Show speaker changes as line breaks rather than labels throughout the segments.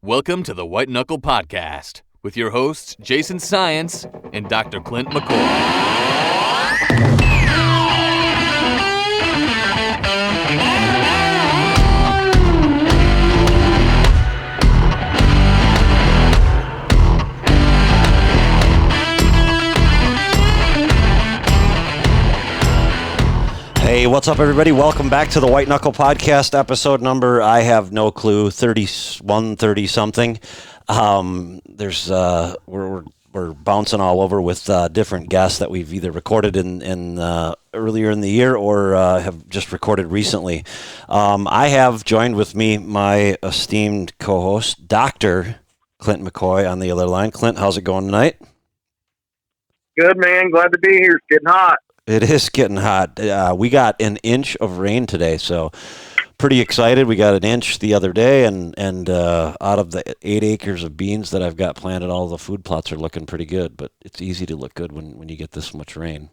Welcome to the White Knuckle Podcast with your hosts, Jason Science and Dr. Clint McCoy.
Hey, what's up, everybody? Welcome back to the White Knuckle Podcast, episode number, I have no clue, 31, 30-something. We're bouncing all over with different guests that we've either recorded in earlier in the year or have just recorded recently. I have joined with me my esteemed co-host, Dr. Clint McCoy, on the other line. Clint, how's it going tonight?
Good, man. Glad to be here. It's getting hot.
It is getting hot. We got an inch of rain today, so pretty excited. We got an inch the other day, and out of the 8 acres of beans that I've got planted, all the food plots are looking pretty good, but it's easy to look good when you get this much rain.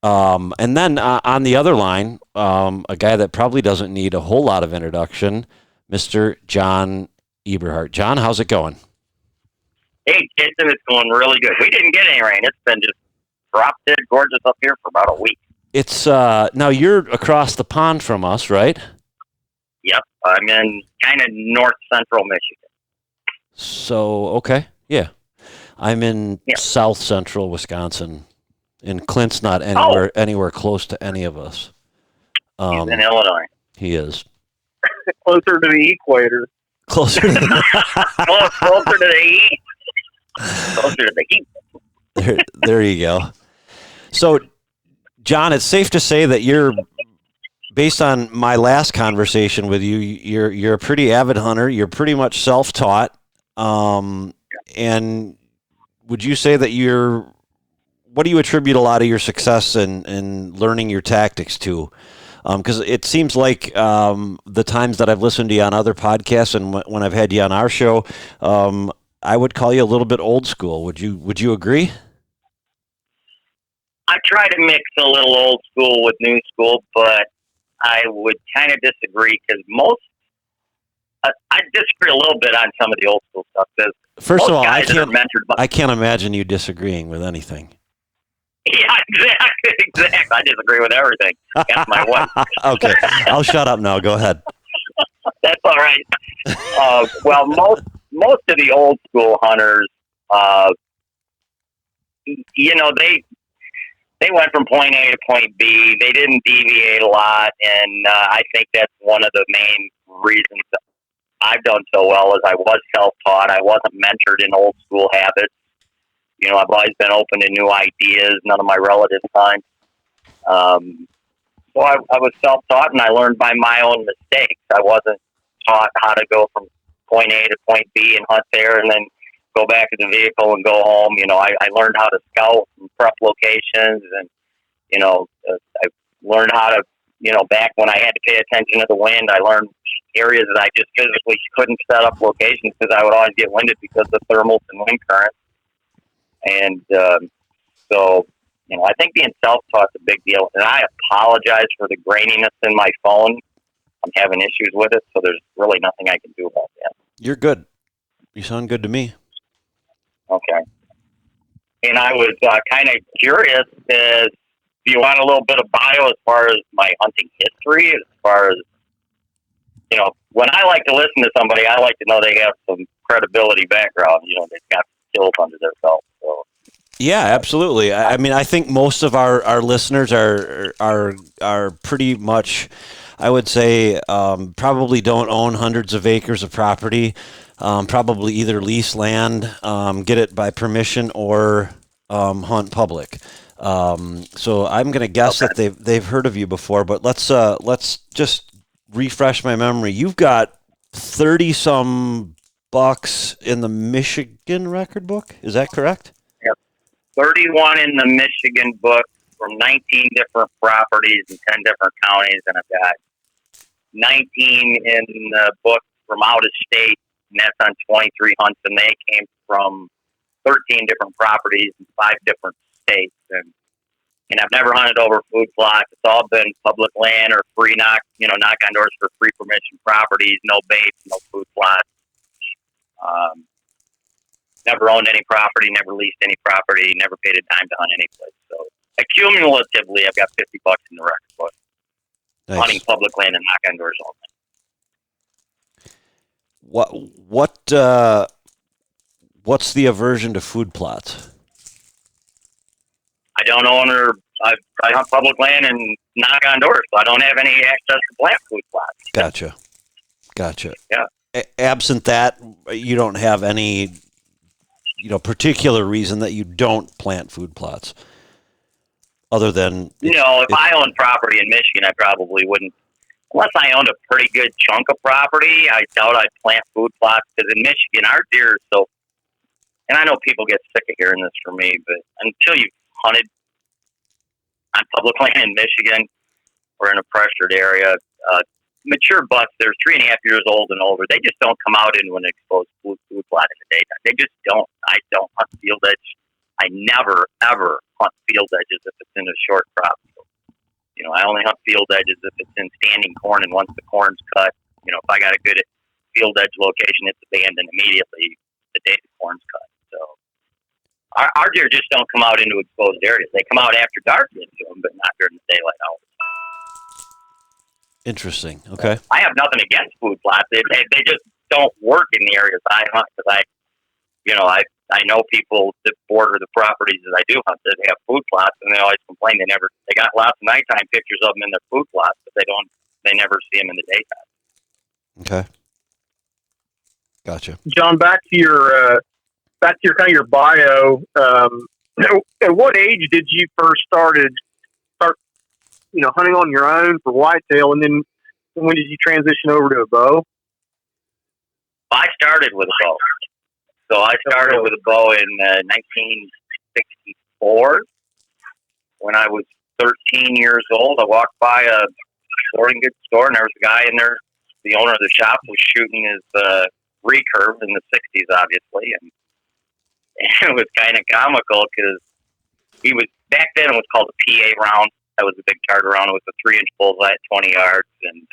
And then on the other line, a guy that probably doesn't need a whole lot of introduction, Mr. John Eberhart. John, how's it going?
Hey, Jason, it's going really good. We didn't get any rain. It's been just drop dead gorgeous up here for about a week.
It's now you're across the pond from us, right?
Yep, I'm in kind of north central Michigan.
So okay, yeah, I'm in south central Wisconsin, and Clint's not anywhere close to any of us.
He's in Illinois.
He is
Closer to the equator.
closer to the
closer to the heat. Closer to the heat.
there you go. So, John, it's safe to say that you're, based on my last conversation with you, you're a pretty avid hunter. You're pretty much self-taught. And would you say that what do you attribute a lot of your success in learning your tactics to? Because it seems like the times that I've listened to you on other podcasts and when I've had you on our show, I would call you a little bit old school. Would you agree?
I try to mix a little old school with new school, but I would kind of disagree because I disagree a little bit on some of the old school stuff.
First of all, I
can't
imagine you disagreeing with anything.
Yeah, exactly. I disagree with everything. That's my wife.
Okay, I'll shut up now. Go ahead.
That's all right. Well, most of the old school hunters, they went from point A to point B. They didn't deviate a lot, and I think that's one of the main reasons I've done so well is I was self-taught. I wasn't mentored in old school habits. You know, I've always been open to new ideas. None of my relatives hunt. So I was self-taught, and I learned by my own mistakes. I wasn't taught how to go from point A to point B and hunt there and then go back to the vehicle and go home. You know, I learned how to scout and prep locations, and, I learned how to, back when I had to pay attention to the wind, I learned areas that I just physically couldn't set up locations because I would always get winded because of thermals and wind currents. And so, I think being self-taught is a big deal. And I apologize for the graininess in my phone. I'm having issues with it, so there's really nothing I can do about that.
You're good. You sound good to me.
Okay. And I was kind of curious, if you want a little bit of bio as far as my hunting history, as far as, when I like to listen to somebody, I like to know they have some credibility background, they've got skills under their belt. So.
Yeah, absolutely. I mean, I think most of our listeners are pretty much, I would say, probably don't own hundreds of acres of property. Probably either lease land, get it by permission, or hunt public. So I'm going to guess that they've heard of you before. But let's just refresh my memory. You've got 30-some bucks in the Michigan record book. Is that correct?
Yep. 31 in the Michigan book from 19 different properties in 10 different counties, and I've got 19 in the book from out of state. And that's on 23 hunts, and they came from 13 different properties in 5 different states. And And I've never hunted over food plots. It's all been public land or free knock on doors for free permission properties, no baits, no food plots. Never owned any property, never leased any property, never paid a dime to hunt any place. So accumulatively, I've got $50 in the record book. Nice. Hunting public land and knock on doors
only. What's the aversion to food plots?
I don't own or I hunt public land and knock on doors, so I don't have any access to plant food plots.
Gotcha.
Yeah.
Absent that, you don't have any, particular reason that you don't plant food plots, other than
if I owned property in Michigan, I probably wouldn't. Unless I owned a pretty good chunk of property, I doubt I'd plant food plots, because in Michigan, our deer are so. And I know people get sick of hearing this from me, but until you've hunted on public land in Michigan or in a pressured area, mature bucks, they're 3.5 years old and older. They just don't come out into an exposed food plot in the daytime. They just don't. I don't hunt field edge. I never, ever hunt field edges if it's in a short crop. I only hunt field edges if it's in standing corn, and once the corn's cut, if I got a good field edge location, it's abandoned immediately the day the corn's cut. So our deer just don't come out into exposed areas. They come out after dark into them, but not during the daylight hours.
Interesting. Okay.
I have nothing against food plots. They just don't work in the areas I hunt, because I know people that border the properties that I do hunt that have food plots, and they always complain they got lots of nighttime pictures of them in their food plots, but they never see them in the daytime.
Okay. Gotcha.
John, back to your kind of your bio. At what age did you first start hunting on your own for whitetail, and then when did you transition over to a bow?
I started with a bow. So I started with a bow in 1964. When I was 13 years old, I walked by a sporting goods store, and there was a guy in there. The owner of the shop was shooting his recurve in the 60s, obviously, and it was kind of comical because back then it was called a PA round. That was a big target round. It was a 3-inch bullseye at 20 yards, and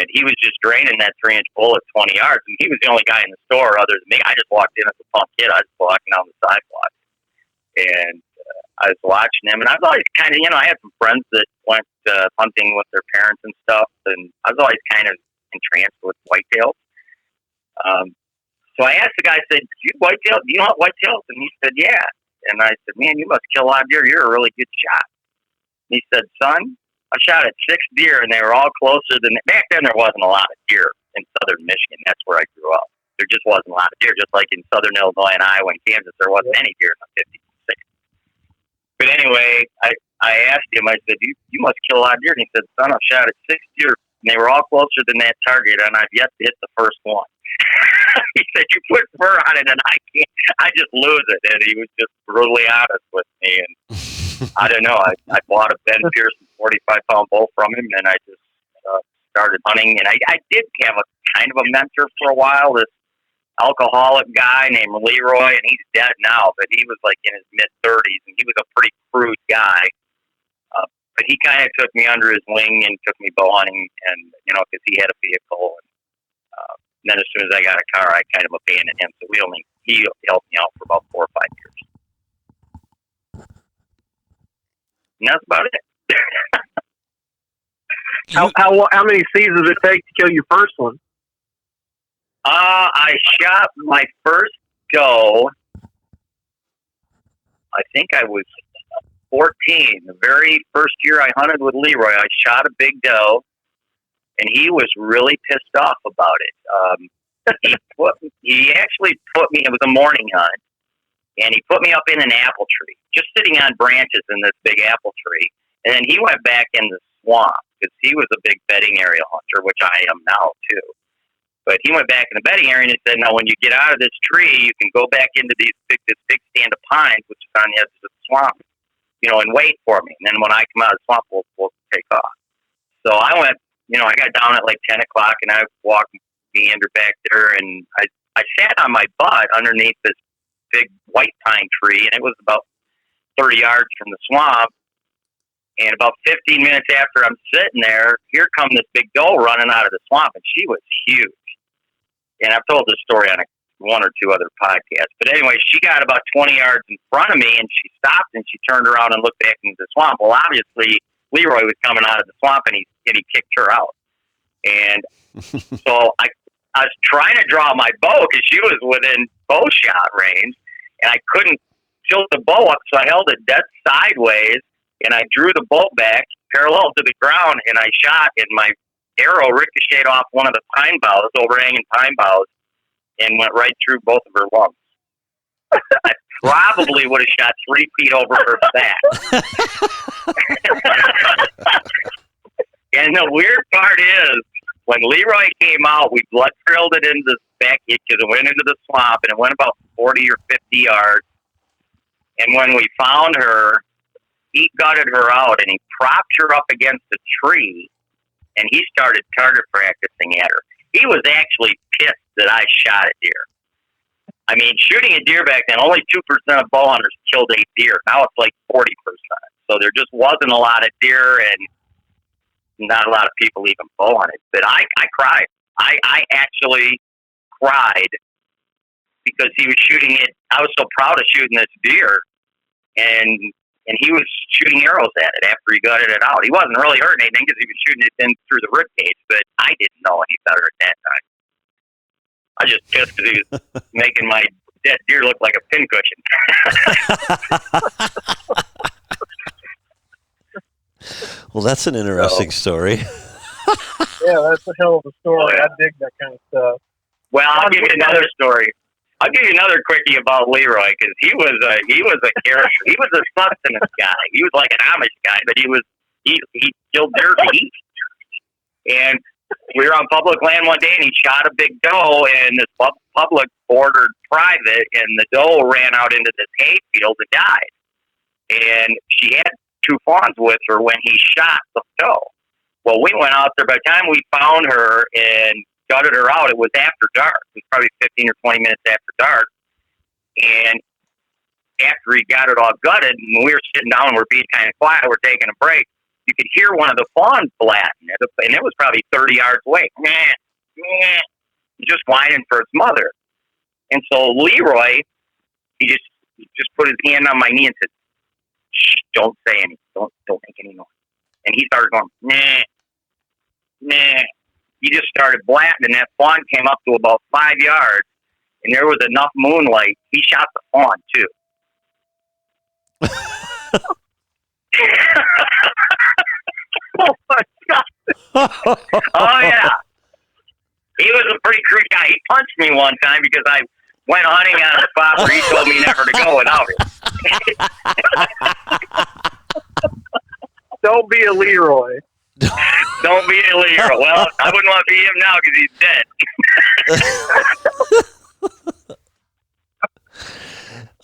he was just draining that 3-inch bull at 20 yards, and he was the only guy in the store other than me. I just walked in as a punk kid. I was walking down the sidewalk, and I was watching him, and I was always kind of, I had some friends that went hunting with their parents and stuff, and I was always kind of entranced with whitetails. So I asked the guy, I said, do you hunt whitetails? And he said, yeah. And I said, man, you must kill a lot of deer. You're a really good shot. And he said, son, I shot at 6 deer, and they were all closer than... Back then, there wasn't a lot of deer in southern Michigan. That's where I grew up. There just wasn't a lot of deer, just like in southern Illinois and Iowa and Kansas, there wasn't any deer in the 50s and 60s. But anyway, I asked him, I said, you must kill a lot of deer. And he said, son, I shot at 6 deer, and they were all closer than that target, and I've yet to hit the first one. He said, you put fur on it, and I just lose it. And he was just brutally honest with me. And I don't know, I bought a Ben Pearson 45-pound bull from him, and I just started hunting. And I did have a kind of a mentor for a while, this alcoholic guy named Leroy, and he's dead now, but he was like in his mid-30s, and he was a pretty crude guy. But he kind of took me under his wing and took me bow hunting, and because he had a vehicle. And then as soon as I got a car, I kind of abandoned him. So he helped me out for about 4 or 5 years. And that's about it.
How many seasons did it take to kill your first one?
I shot my first doe. I think I was 14. The very first year I hunted with Leroy, I shot a big doe, and he was really pissed off about it. He actually put me, it was a morning hunt, and he put me up in an apple tree, just sitting on branches in this big apple tree. And then he went back in the swamp, because he was a big bedding area hunter, which I am now too. But he went back in the bedding area and he said, now when you get out of this tree, you can go back into this big stand of pines, which is on the edge of the swamp, and wait for me. And then when I come out of the swamp, we'll take off. So I went, I got down at like 10 o'clock, and I walked meander back there, and I sat on my butt underneath this big white pine tree, and it was about 30 yards from the swamp. And about 15 minutes after I'm sitting there, here come this big doe running out of the swamp, and she was huge. And I've told this story on one or two other podcasts. But anyway, she got about 20 yards in front of me, and she stopped, and she turned around and looked back into the swamp. Well, obviously, Leroy was coming out of the swamp, and he kicked her out. And so I was trying to draw my bow because she was within bow shot range, and I couldn't tilt the bow up, so I held it dead sideways, and I drew the bow back parallel to the ground, and I shot, and my arrow ricocheted off one of the pine boughs, overhanging pine boughs, and went right through both of her lungs. I probably would have shot 3 feet over her back. And the weird part is, when Leroy came out, we blood drilled it into the back because it went into the swamp, and it went about 40 or 50 yards. And when we found her, he gutted her out, and he propped her up against a tree, and he started target practicing at her. He was actually pissed that I shot a deer. I mean, shooting a deer back then, only 2% of bow hunters killed a deer. Now it's like 40%. So there just wasn't a lot of deer, and not a lot of people even bow hunted. But I cried. I actually cried because he was shooting it. I was so proud of shooting this deer, and he was shooting arrows at it after he gutted it out. He wasn't really hurting anything because he was shooting it in through the ribcage, but I didn't know any better at that time. I just pissed because he was making my dead deer look like a pincushion.
Well, that's an interesting story.
Yeah, that's a hell of a story. I dig that kind of stuff.
Well, I'll give you another story. I'll give you another quickie about Leroy because he was a character. He was a sustenance guy. He was like an Amish guy, but he killed deer to eat. And we were on public land one day, and he shot a big doe, and this public bordered private, and the doe ran out into this hayfield and died. And she had 2 fawns with her when he shot the doe. Well, we went out there. By the time we found her and gutted her out, it was after dark. It was probably 15 or 20 minutes after dark. And after he got it all gutted, and we were sitting down and we're being kind of quiet, we're taking a break, you could hear one of the fawns blatting, and it was probably 30 yards away. Just whining for its mother. And so Leroy, he just put his hand on my knee and said, "Shh, don't say anything. Don't make any noise." And he started going, nah. He just started blatting, and that fawn came up to about 5 yards, and there was enough moonlight. He shot the fawn, too. Oh, my God. Oh, yeah. He was a pretty crude guy. He punched me one time because I went hunting on a spot where he told me never to go without it.
Don't be a Leroy.
Don't be a Leroy. Well, I wouldn't want to be him now because he's dead.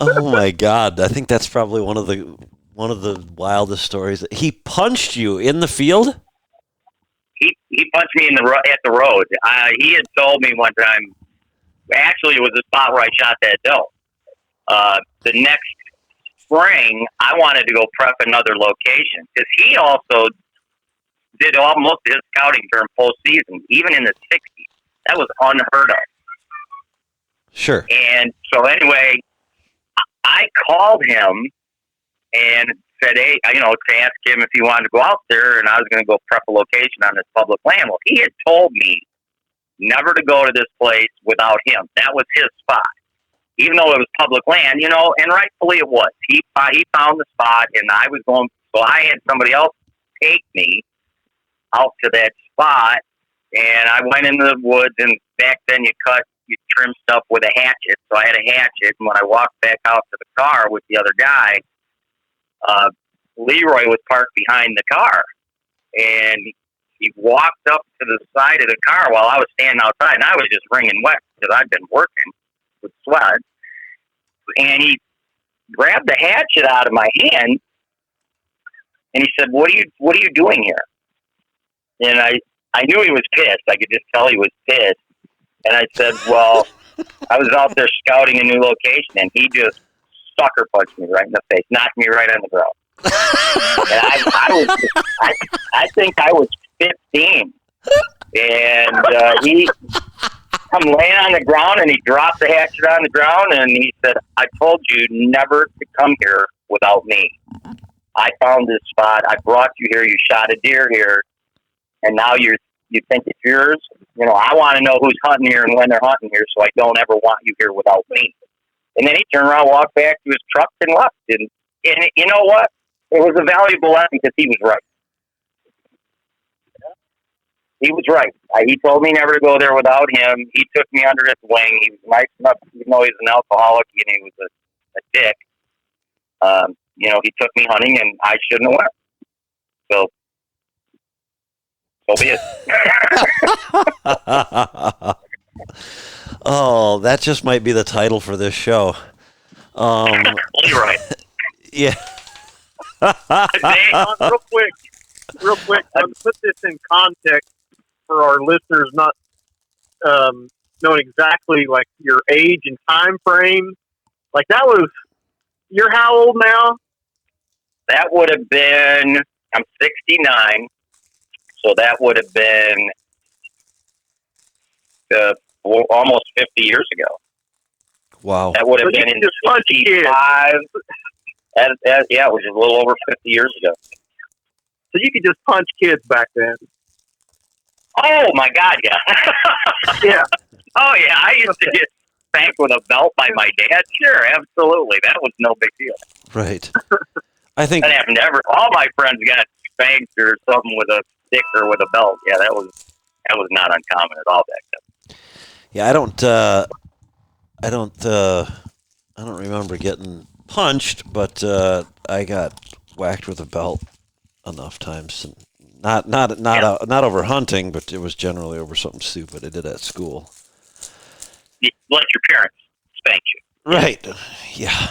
Oh my God! I think that's probably one of the wildest stories. He punched you in the field.
He punched me at the road. He had told me one time. Actually, it was the spot where I shot that doe. The next spring, I wanted to go prep another location because he also did almost his scouting during postseason, even in the 60s. That was unheard of.
Sure.
And so anyway, I called him and said, hey, to ask him if he wanted to go out there, and I was going to go prep a location on this public land. Well, he had told me never to go to this place without him. That was his spot. Even though it was public land, and rightfully it was. He found the spot, and I was going, so I had somebody else take me out to that spot, and I went into the woods, and back then you trim stuff with a hatchet, so I had a hatchet, and when I walked back out to the car with the other guy, Leroy was parked behind the car, and he walked up to the side of the car while I was standing outside, and I was just wringing wet because I'd been working with sweat, and he grabbed the hatchet out of my hand, and he said, what are you doing here? And I knew he was pissed. I could just tell he was pissed. And I said, well, I was out there scouting a new location, and he just sucker punched me right in the face, knocked me right on the ground. And I think I was 15, and he come laying on the ground, and he dropped the hatchet on the ground, and he said, "I told you never to come here without me. I found this spot. I brought you here. You shot a deer here, and now you think it's yours. You know, I want to know who's hunting here and when they're hunting here, so I don't ever want you here without me." And then he turned around, walked back to his truck, and left. And you know what? It was a valuable lesson because he was right. He was right. He told me never to go there without him. He took me under his wing. He was nice enough, even though he was an alcoholic and he was a dick. You know, he took me hunting, and I shouldn't have went. So be it.
Oh, that just might be the title for this show.
You're right.
Yeah.
Real quick, to put this in context for our listeners not knowing exactly like your age and time frame. Like that was, you're how old now?
That would have been, I'm 69, so that would have been almost 50 years ago.
Wow.
That would have been in 25. Yeah, which is a little over 50 years ago.
So you could just punch kids back then.
Oh my God, yeah.
Yeah.
Oh yeah, I used to get spanked with a belt by my dad. Sure, absolutely. That was no big deal.
Right. I think
that happened to all my friends got spanked or something with a stick or with a belt. Yeah, that was not uncommon at all back then.
Yeah, I don't remember getting punched, but I got whacked with a belt enough times. Not over hunting, but it was generally over something stupid I did at school.
You let your parents spank you.
Right. Yeah.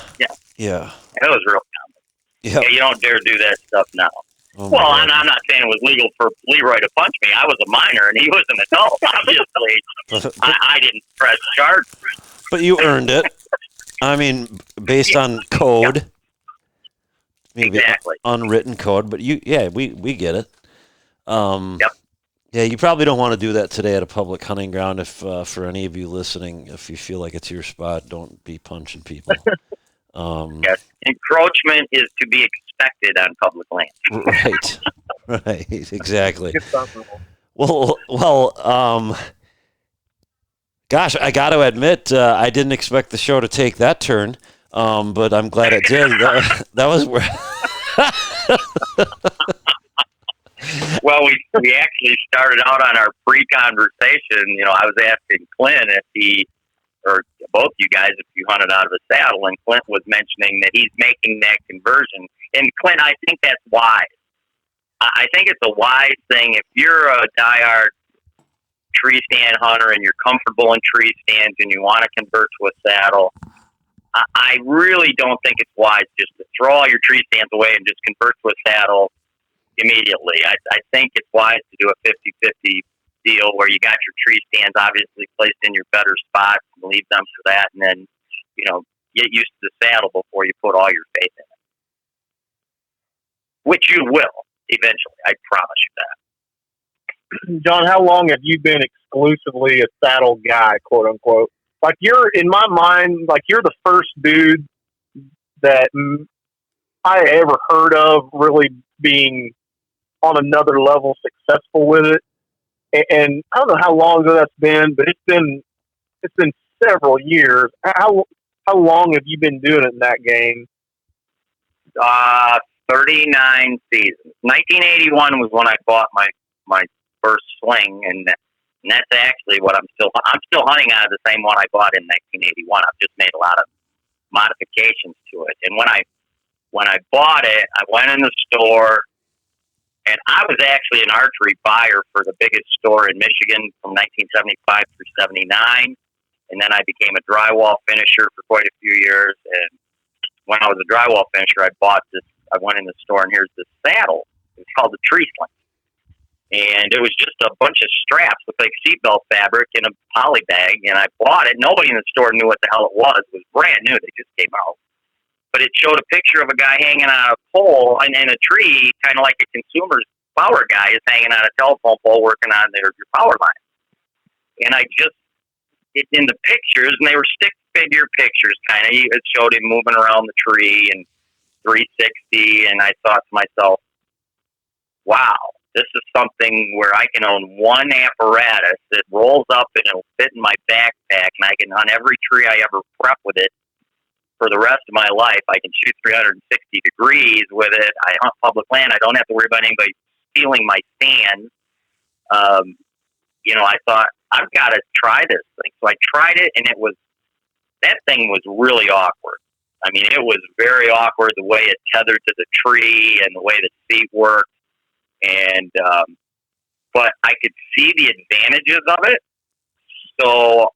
That was real common.
Yep.
Yeah, you don't dare do that stuff now.
Oh
well, I'm not saying it was legal for Leroy to punch me. I was a minor, and he was an adult, obviously. I didn't press charge.
But you earned it. I mean, based on code. Maybe
exactly.
Unwritten code, but we get it.
Yep.
Yeah, you probably don't want to do that today at a public hunting ground. If for any of you listening, if you feel like it's your spot, don't be punching people.
Yes, encroachment is to be expected on public land.
Right, exactly. Well, gosh, I got to admit, I didn't expect the show to take that turn, but I'm glad it did. That was where.
Well, we actually started out on our pre-conversation. You know, I was asking Clint if he, or both you guys, if you hunted out of a saddle, and Clint was mentioning that he's making that conversion. And Clint, I think that's wise. I think it's a wise thing. If you're a diehard tree stand hunter and you're comfortable in tree stands and you want to convert to a saddle, I really don't think it's wise just to throw all your tree stands away and just convert to a saddle immediately. I think it's wise to do a 50-50 deal where you got your tree stands obviously placed in your better spots and leave them for that, and then, you know, get used to the saddle before you put all your faith in it. Which you will eventually, I promise you that.
John, how long have you been exclusively a saddle guy, quote unquote? Like you're, in my mind, like you're the first dude that I ever heard of really being on another level successful with it. And I don't know how long ago that's been, but it's been several years. How long have you been doing it in that game?
39 seasons. 1981 was when I bought my first sling, and that's actually what I'm still hunting out of the same one I bought in 1981. I've just made a lot of modifications to it. And when I bought it, I went in the store, and I was actually an archery buyer for the biggest store in Michigan from 1975 through 79. And then I became a drywall finisher for quite a few years. And when I was a drywall finisher, I went in the store, and here's this saddle. It's called the Tree Sling. And it was just a bunch of straps with like seatbelt fabric in a poly bag. And I bought it. Nobody in the store knew what the hell it was. It was brand new. They just came out. but it showed a picture of a guy hanging on a pole and in a tree, kind of like a consumer's power guy is hanging on a telephone pole working on your power line. And in the pictures, and they were stick figure pictures, kind of, it showed him moving around the tree and 360, and I thought to myself, wow, this is something where I can own one apparatus that rolls up and it'll fit in my backpack, and I can hunt every tree I ever prep with it for the rest of my life. I can shoot 360 degrees with it. I hunt public land. I don't have to worry about anybody stealing my stand. I thought, I've got to try this thing. So I tried it, and that thing was really awkward. I mean, it was very awkward, the way it tethered to the tree and the way the seat worked. And, but I could see the advantages of it. So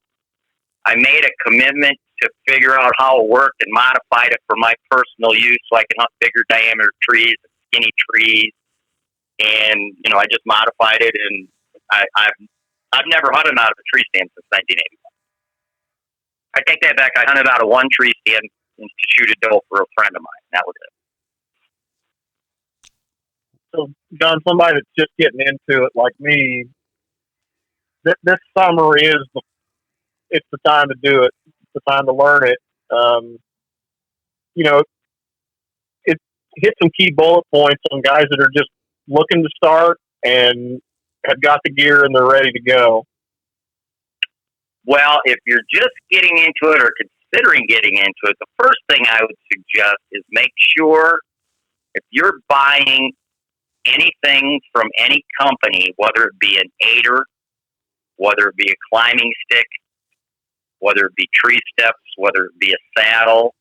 I made a commitment to figure out how it worked and modified it for my personal use so I can hunt bigger diameter trees, skinny trees. And, I just modified it, and I've never hunted out of a tree stand since 1981. I take that back. I hunted out of one tree stand to shoot a doe for a friend of mine. That was it.
So, John, somebody that's just getting into it like me, this summer it's the time to do it. It's the time to learn it. It hit some key bullet points on guys that are just looking to start and have got the gear and they're ready to go.
Well, if you're just getting into it or considering getting into it, the first thing I would suggest is make sure if you're buying anything from any company, whether it be an aider, whether it be a climbing stick, whether it be tree steps, whether it be a saddle,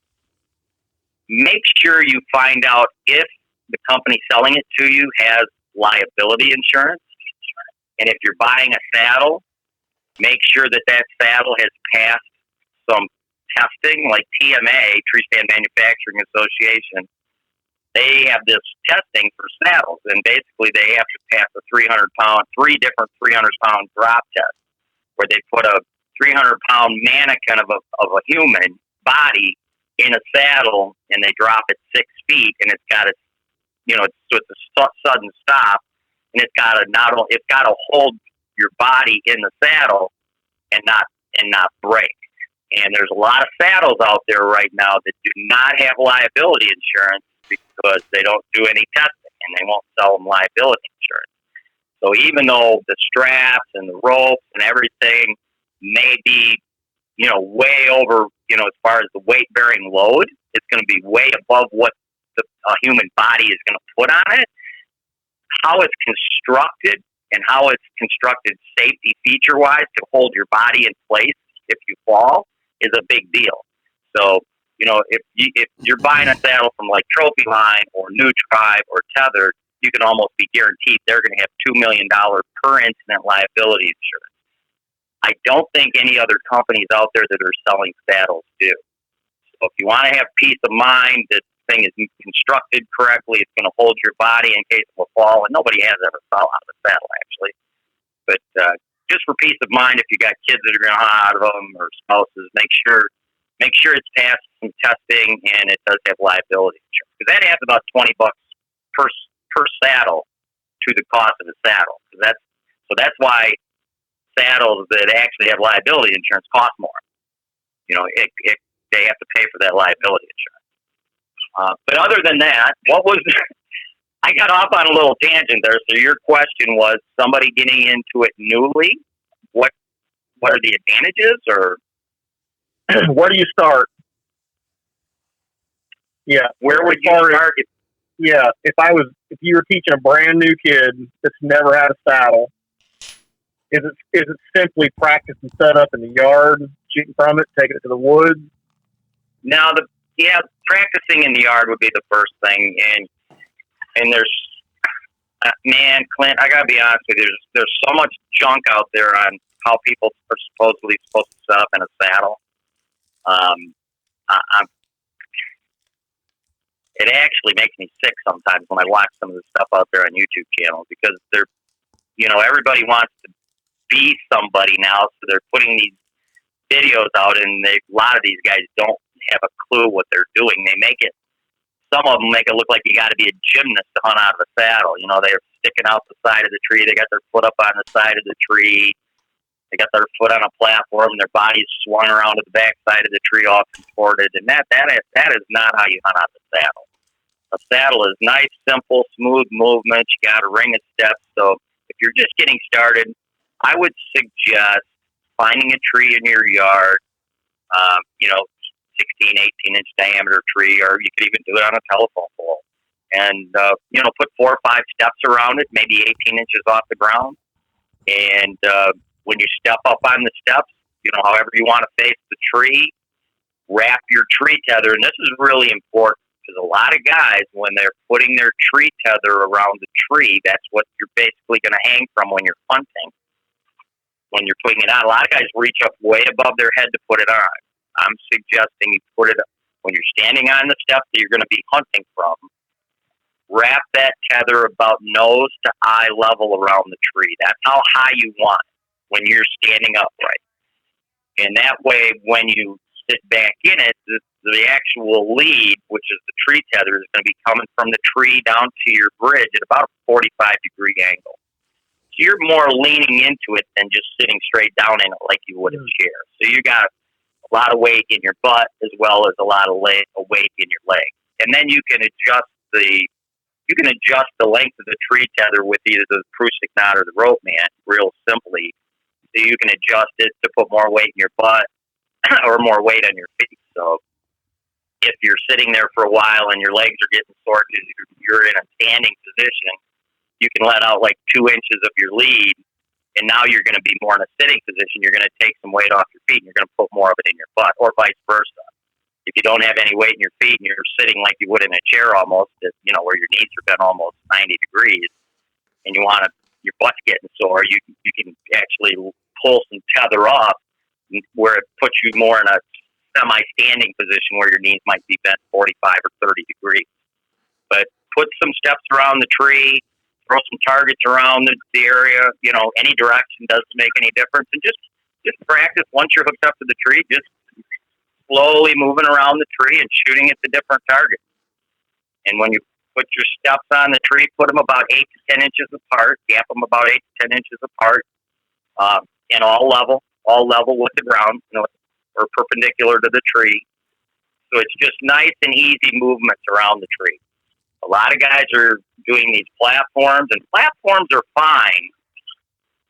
make sure you find out if the company selling it to you has liability insurance. And if you're buying a saddle, make sure that saddle has passed some testing, like TMA, Tree Stand Manufacturing Association. They have this testing for saddles, and basically they have to pass three different 300-pound drop tests, where they put a 300-pound mannequin of a human body in a saddle, and they drop it 6 feet, and it's got it's a sudden stop, and it's got to hold your body in the saddle and not break. And there's a lot of saddles out there right now that do not have liability insurance because they don't do any testing, and they won't sell them liability insurance. So even though the straps and the ropes and everything may be, way over, as far as the weight-bearing load, it's going to be way above what a human body is going to put on it. How it's constructed and how it's constructed safety feature-wise to hold your body in place if you fall is a big deal. So, if you're buying a saddle from like Trophy Line or New Tribe or Tether, you can almost be guaranteed they're going to have $2 million per incident liability insurance. I don't think any other companies out there that are selling saddles do. So if you want to have peace of mind that the thing is constructed correctly, it's going to hold your body in case of a fall, and nobody has ever fell out of a saddle, actually. But just for peace of mind, if you got kids that are going to hunt out of them or spouses, make sure it's passed some testing and it does have liability insurance. Because that adds about $20 per saddle to the cost of the saddle. That's why saddles that actually have liability insurance cost more. They have to pay for that liability insurance. But other than that, I got off on a little tangent there. So your question was somebody getting into it newly. What are the advantages, or
where do you start? Yeah,
where would you start?
If you were teaching a brand new kid that's never had a saddle, is it simply practice and set up in the yard, shooting from it, taking it to the woods?
Now, practicing in the yard would be the first thing, and there's, Clint, I gotta be honest with you. There's so much junk out there on how people are supposed to set up in a saddle. It actually makes me sick sometimes when I watch some of the stuff out there on YouTube channels, because everybody wants to be somebody now, so they're putting these videos out, and a lot of these guys don't have a clue what they're doing. Some of them make it look like you got to be a gymnast to hunt out of a saddle. They're sticking out the side of the tree. They got their foot up on the side of the tree. They got their foot on a platform, and their body's swung around to the back side of the tree, all contorted. And that is not how you hunt out the saddle. A saddle is nice, simple, smooth movement. You got a ring of steps. So if you're just getting started, I would suggest finding a tree in your yard, 16, 18-inch diameter tree, or you could even do it on a telephone pole. And, put 4 or 5 steps around it, maybe 18 inches off the ground. And when you step up on the steps, however you want to face the tree, wrap your tree tether. And this is really important because a lot of guys, when they're putting their tree tether around the tree, that's what you're basically going to hang from when you're hunting. When you're putting it on, a lot of guys reach up way above their head to put it on. I'm suggesting you put it when you're standing on the steps that you're going to be hunting from. Wrap that tether about nose to eye level around the tree. That's how high you want it when you're standing upright. And that way, when you sit back in it, the actual lead, which is the tree tether, is going to be coming from the tree down to your bridge at about a 45-degree angle. So you're more leaning into it than just sitting straight down in it like you would a chair. So you got a lot of weight in your butt as well as a lot of weight in your leg. And then you can adjust the length of the tree tether with either the prusik knot or the rope man real simply. So you can adjust it to put more weight in your butt or more weight on your feet. So if you're sitting there for a while and your legs are getting sore because you're in a standing position, you can let out like 2 inches of your lead, and now you're going to be more in a sitting position. You're going to take some weight off your feet, and you're going to put more of it in your butt, or vice versa. If you don't have any weight in your feet and you're sitting like you would in a chair almost, where your knees are bent almost 90 degrees, and your butt's getting sore, you can actually pull some tether off where it puts you more in a semi-standing position where your knees might be bent 45 or 30 degrees. But put some steps around the tree, throw some targets around the area, any direction doesn't make any difference. And just practice once you're hooked up to the tree, just slowly moving around the tree and shooting at the different targets. And when you put your steps on the tree, put them about 8 to 10 inches apart, gap them about 8 to 10 inches apart, and all level with the ground, or perpendicular to the tree. So it's just nice and easy movements around the tree. A lot of guys are doing these platforms, and platforms are fine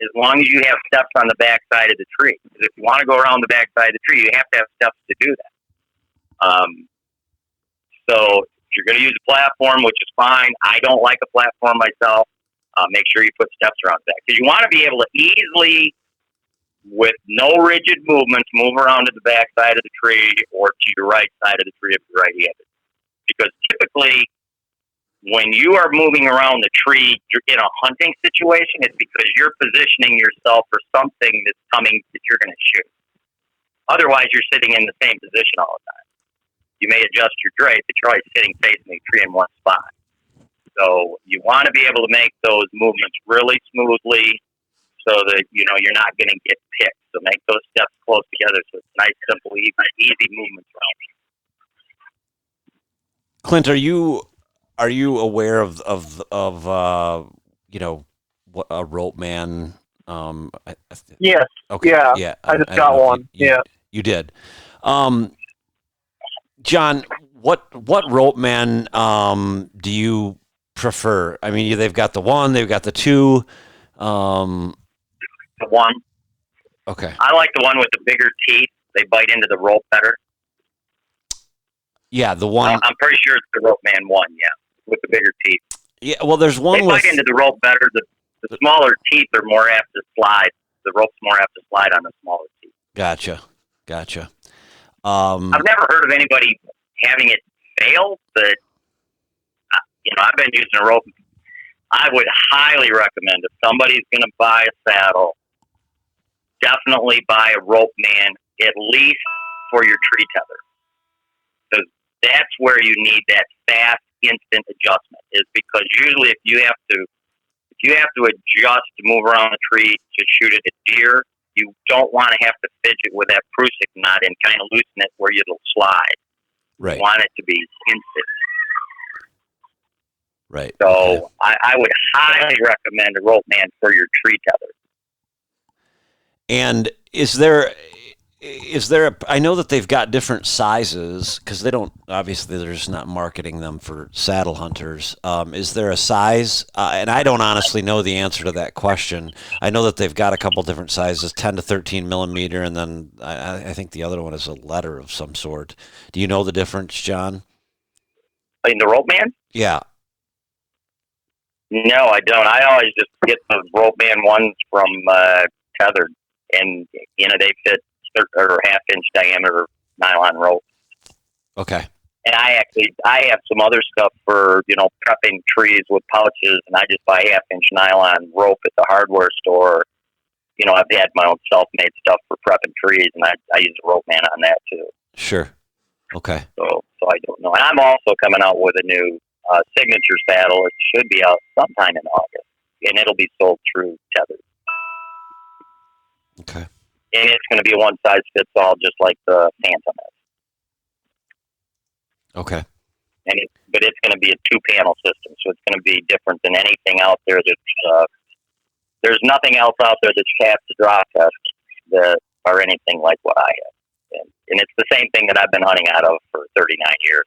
as long as you have steps on the back side of the tree. Because if you want to go around the back side of the tree, you have to have steps to do that. So if you're going to use a platform, which is fine, I don't like a platform myself, make sure you put steps around the back. Because you want to be able to easily, with no rigid movements, move around to the back side of the tree or to your right side of the tree if you're right-handed. Because typically, when you are moving around the tree in a hunting situation, it's because you're positioning yourself for something that's coming that you're going to shoot. Otherwise, you're sitting in the same position all the time. You may adjust your drape, but you're always sitting facing the tree in one spot. So you want to be able to make those movements really smoothly so that, you're not going to get picked. So make those steps close together so it's nice, simple, easy movements around.
Clint, are you aware of what a rope man?
Yes.
Okay.
Yeah. I just got one.
You did. John, what rope man do you prefer? I mean, they've got the 1, they've got the 2.
The 1.
Okay.
I like the one with the bigger teeth. They bite into the rope better.
Yeah, the 1.
I'm pretty sure it's the rope man 1. Yeah, with the bigger teeth.
Yeah. Well, there's one.
They bite into the rope better. The smaller teeth are more apt to slide. The rope's more apt to slide on the smaller teeth.
Gotcha.
I've never heard of anybody having it fail, but I've been using a rope. I would highly recommend if somebody's going to buy a saddle, definitely buy a rope man, at least for your tree tether. Because that's where you need that fast, instant adjustment, is because usually if you have to adjust to move around the tree to shoot at a deer, You don't want to have to fidget with that Prusik knot and kind of loosen it where it'll slide.
Right.
You want it to be instant.
Right.
So
okay.
I would highly recommend a rope man for your tree tether.
And is there I know that they've got different sizes because they don't, obviously they're just not marketing them for saddle hunters. Is there a size? And I don't honestly know the answer to that question. I know that they've got a couple different sizes, 10 to 13 millimeter, and then I think the other one is a letter of some sort. Do you know the difference, John?
In the rope man?
Yeah.
No, I don't. I always just get the rope man ones from Tethered, and they fit or half-inch diameter nylon rope.
Okay.
And I have some other stuff for prepping trees with pouches, and I just buy half-inch nylon rope at the hardware store. I've had my own self-made stuff for prepping trees, and I use a rope man on that too.
Sure. Okay.
So I don't know. And I'm also coming out with a new signature saddle. It should be out sometime in August, and it'll be sold through Tether.
Okay.
And it's going to be a one-size-fits-all, just like the Phantom is.
Okay.
But it's going to be a two-panel system, so it's going to be different than anything out there. There's nothing else out there that's shaft to draw test or anything like what I have. And it's the same thing that I've been hunting out of for 39 years.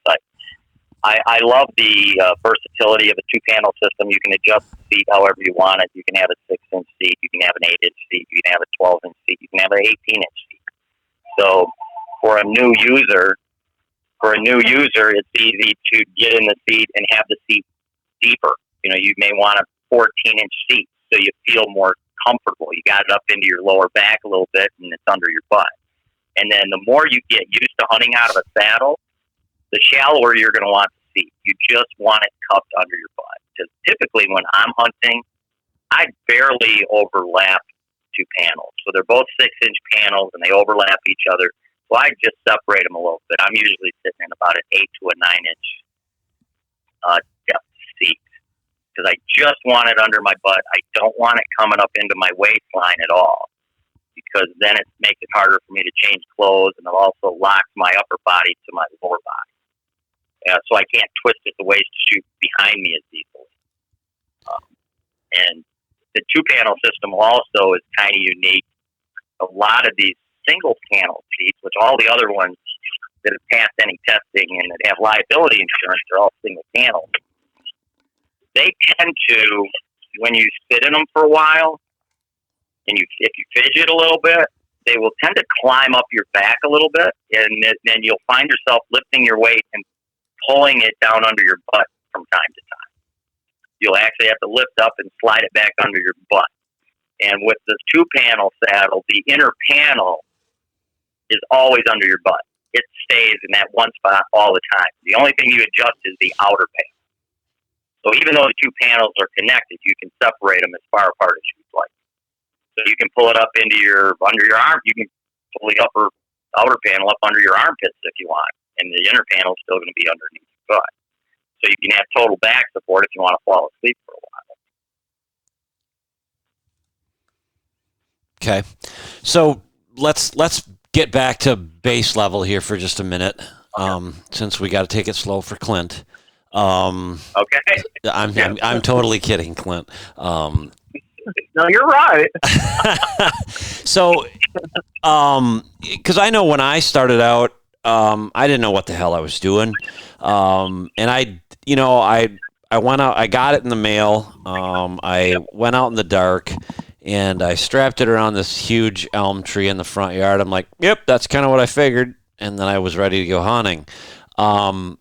I love the versatility of a two-panel system. You can adjust the seat however you want it. You can have a 6-inch seat. You can have an 8-inch seat. You can have a 12-inch seat. You can have an 18-inch seat. So for a new user, it's easy to get in the seat and have the seat deeper. You may want a 14-inch seat so you feel more comfortable. You got it up into your lower back a little bit, and it's under your butt. And then the more you get used to hunting out of a saddle, the shallower you're going to want the seat. You just want it cupped under your butt. Because typically when I'm hunting, I barely overlap two panels. So they're both 6-inch panels, and they overlap each other. So I just separate them a little bit. I'm usually sitting in about an 8 to a 9-inch depth seat because I just want it under my butt. I don't want it coming up into my waistline at all because then it makes it harder for me to change clothes, and it also locks my upper body to my lower body. So I can't twist at the waist to shoot behind me as easily. And the two-panel system also is kind of unique. A lot of these single-panel seats, which all the other ones that have passed any testing and that have liability insurance, they're all single-panel. They tend to, when you sit in them for a while, and if you fidget a little bit, they will tend to climb up your back a little bit, and then you'll find yourself lifting your weight and pulling it down under your butt from time to time. You'll actually have to lift up and slide it back under your butt. And with the two-panel saddle, the inner panel is always under your butt. It stays in that one spot all the time. The only thing you adjust is the outer panel. So even though the two panels are connected, you can separate them as far apart as you'd like. So you can pull it up under your arm. You can pull the outer panel up under your armpits if you want, and the inner panel is still going to be underneath your butt. So you can have total back support if you want to fall asleep for a while.
Okay. So let's get back to base level here for just a minute, since we got to take it slow for Clint.
Okay.
I'm totally kidding, Clint.
No, you're right.
So, because I know when I started out, I didn't know what the hell I was doing, and I went out. I got it in the mail. I went out in the dark, and I strapped it around this huge elm tree in the front yard. I'm like, yep, that's kind of what I figured, and then I was ready to go hunting.
How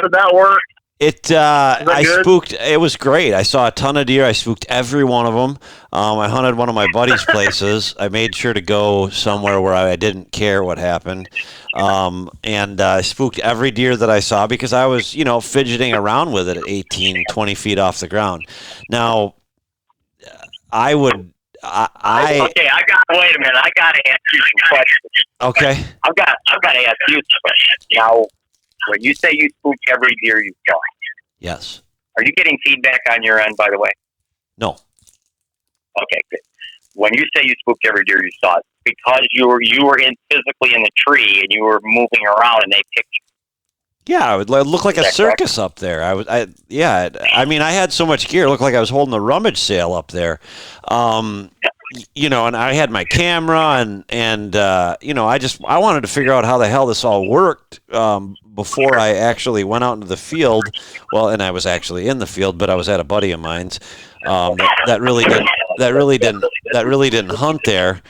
did that work?
Spooked. It was great. I saw a ton of deer. I spooked every one of them. I hunted one of my buddy's places. I made sure to go somewhere where I didn't care what happened. And I spooked every deer that I saw because I was, fidgeting around with it at 18, 20 feet off the ground. Now, wait a minute. I got to ask you some questions. Okay.
I've got to ask you some questions. Now, when you say you spook every deer you kill,
yes.
Are you getting feedback on your end, by the way?
No.
Okay, good. When you say you spooked every deer you saw, it's because you were physically in the tree and you were moving around and they picked you.
Yeah, it would look like a circus up there. I mean, I had so much gear, it looked like I was holding a rummage sale up there. You know, and I had my camera and you know, I wanted to figure out how the hell this all worked before I actually went out into the field. Well, and I was actually in the field, but I was at a buddy of mine's that really didn't hunt there.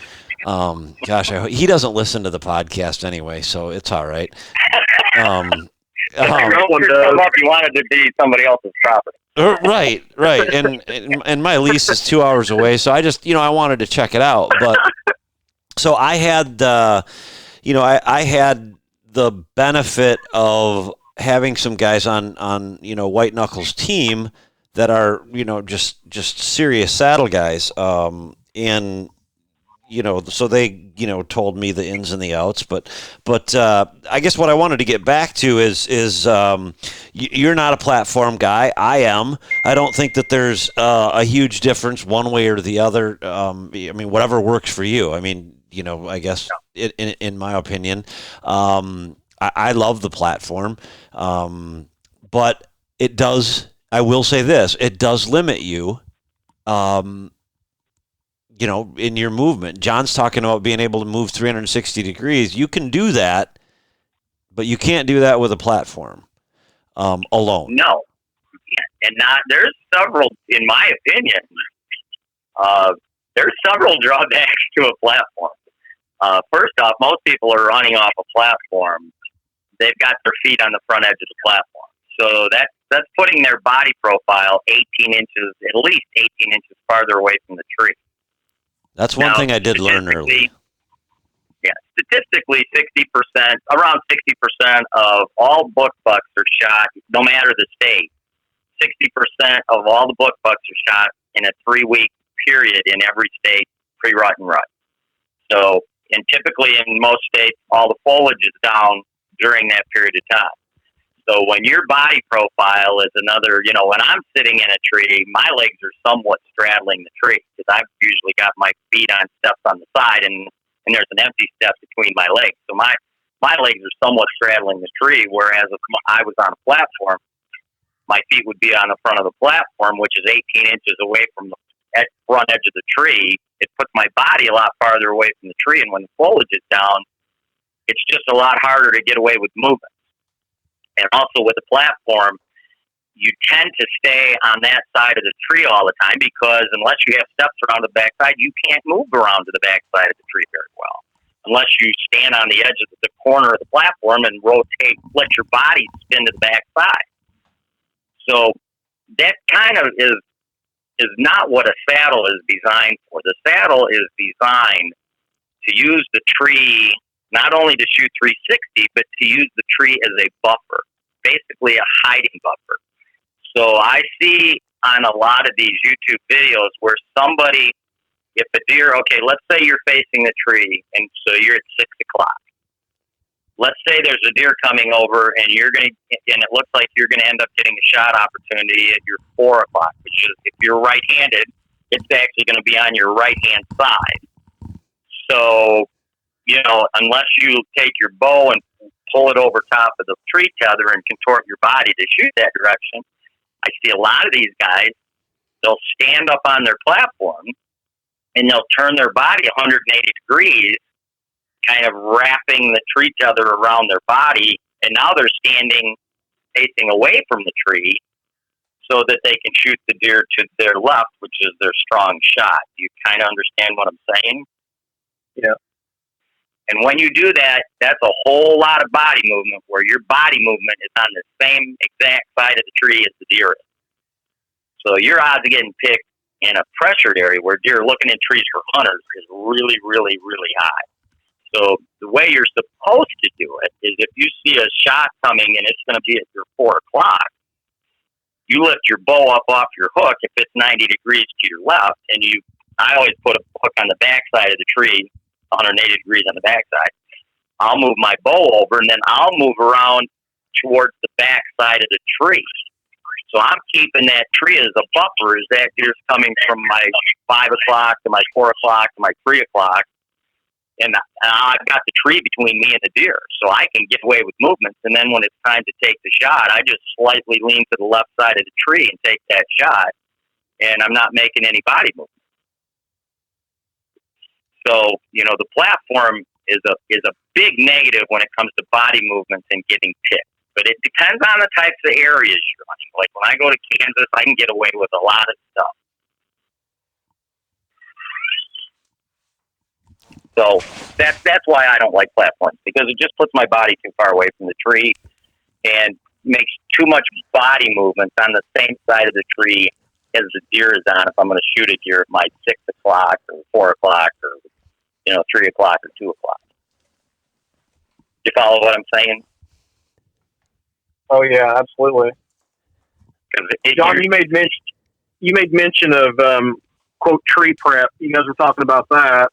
Gosh, he doesn't listen to the podcast anyway, so it's all right.
You wanted to be somebody else's property.
Right, and my lease is 2 hours away, so I just, I wanted to check it out. But so I had I had the benefit of having some guys on White Knuckle's team that are just serious saddle guys, and so they told me the ins and the outs, but I guess what I wanted to get back to is you're not a platform guy. I am. I don't think that there's a huge difference one way or the other. I mean, whatever works for you. I mean, I guess in my opinion, I love the platform, but it does. I will say this: it does limit you. In your movement. John's talking about being able to move 360 degrees. You can do that, but you can't do that with a platform alone.
No. And there's several, in my opinion, there's several drawbacks to a platform. First off, most people are running off a platform. They've got their feet on the front edge of the platform. So that's putting their body profile 18 inches, at least 18 inches farther away from the tree.
That's one thing I did learn early.
Yeah, statistically, around 60% of all buck bucks are shot, no matter the state. 60% of all the buck bucks are shot in a 3-week period in every state, pre-rut and rut. So, and typically in most states, all the foliage is down during that period of time. So when your body profile is another, when I'm sitting in a tree, my legs are somewhat straddling the tree because I've usually got my feet on steps on the side and there's an empty step between my legs. So my legs are somewhat straddling the tree, whereas if I was on a platform, my feet would be on the front of the platform, which is 18 inches away from the front edge of the tree. It puts my body a lot farther away from the tree, and when the foliage is down, it's just a lot harder to get away with movement. And also with the platform, you tend to stay on that side of the tree all the time because unless you have steps around the backside, you can't move around to the backside of the tree very well. Unless you stand on the edge of the corner of the platform and let your body spin to the backside. So that kind of is not what a saddle is designed for. The saddle is designed to use the tree not only to shoot 360, but to use the tree as a buffer, basically a hiding buffer. So I see on a lot of these YouTube videos where somebody, if a deer, okay, let's say you're facing the tree, and so you're at 6 o'clock. Let's say there's a deer coming over, and and it looks like you're gonna end up getting a shot opportunity at your 4 o'clock, which is, if you're right-handed, it's actually gonna be on your right-hand side. So, unless you take your bow and pull it over top of the tree tether and contort your body to shoot that direction, I see a lot of these guys, they'll stand up on their platform and they'll turn their body 180 degrees, kind of wrapping the tree tether around their body, and now they're standing facing away from the tree so that they can shoot the deer to their left, which is their strong shot. You kind of understand what I'm saying?
Yeah.
And when you do that, that's a whole lot of body movement where your body movement is on the same exact side of the tree as the deer is. So your odds of getting picked in a pressured area where deer are looking in trees for hunters is really, really, really high. So the way you're supposed to do it is if you see a shot coming and it's going to be at your 4 o'clock, you lift your bow up off your hook if it's 90 degrees to your left, and I always put a hook on the backside of the tree, 180 degrees on the backside. I'll move my bow over, and then I'll move around towards the backside of the tree. So I'm keeping that tree as a buffer as that deer's coming from my 5 o'clock to my 4 o'clock to my 3 o'clock. And I've got the tree between me and the deer, so I can get away with movements. And then when it's time to take the shot, I just slightly lean to the left side of the tree and take that shot, and I'm not making any body movement. So, the platform is a big negative when it comes to body movements and getting picked. But it depends on the types of areas you're hunting. Like when I go to Kansas, I can get away with a lot of stuff. So that's why I don't like platforms, because it just puts my body too far away from the tree and makes too much body movement on the same side of the tree as the deer is on if I'm going to shoot a deer at my 6 o'clock or 4 o'clock or 3 o'clock or 2 o'clock. Do you follow what I'm saying?
Oh yeah, absolutely. John, you made mention of quote tree prep. You guys were talking about that,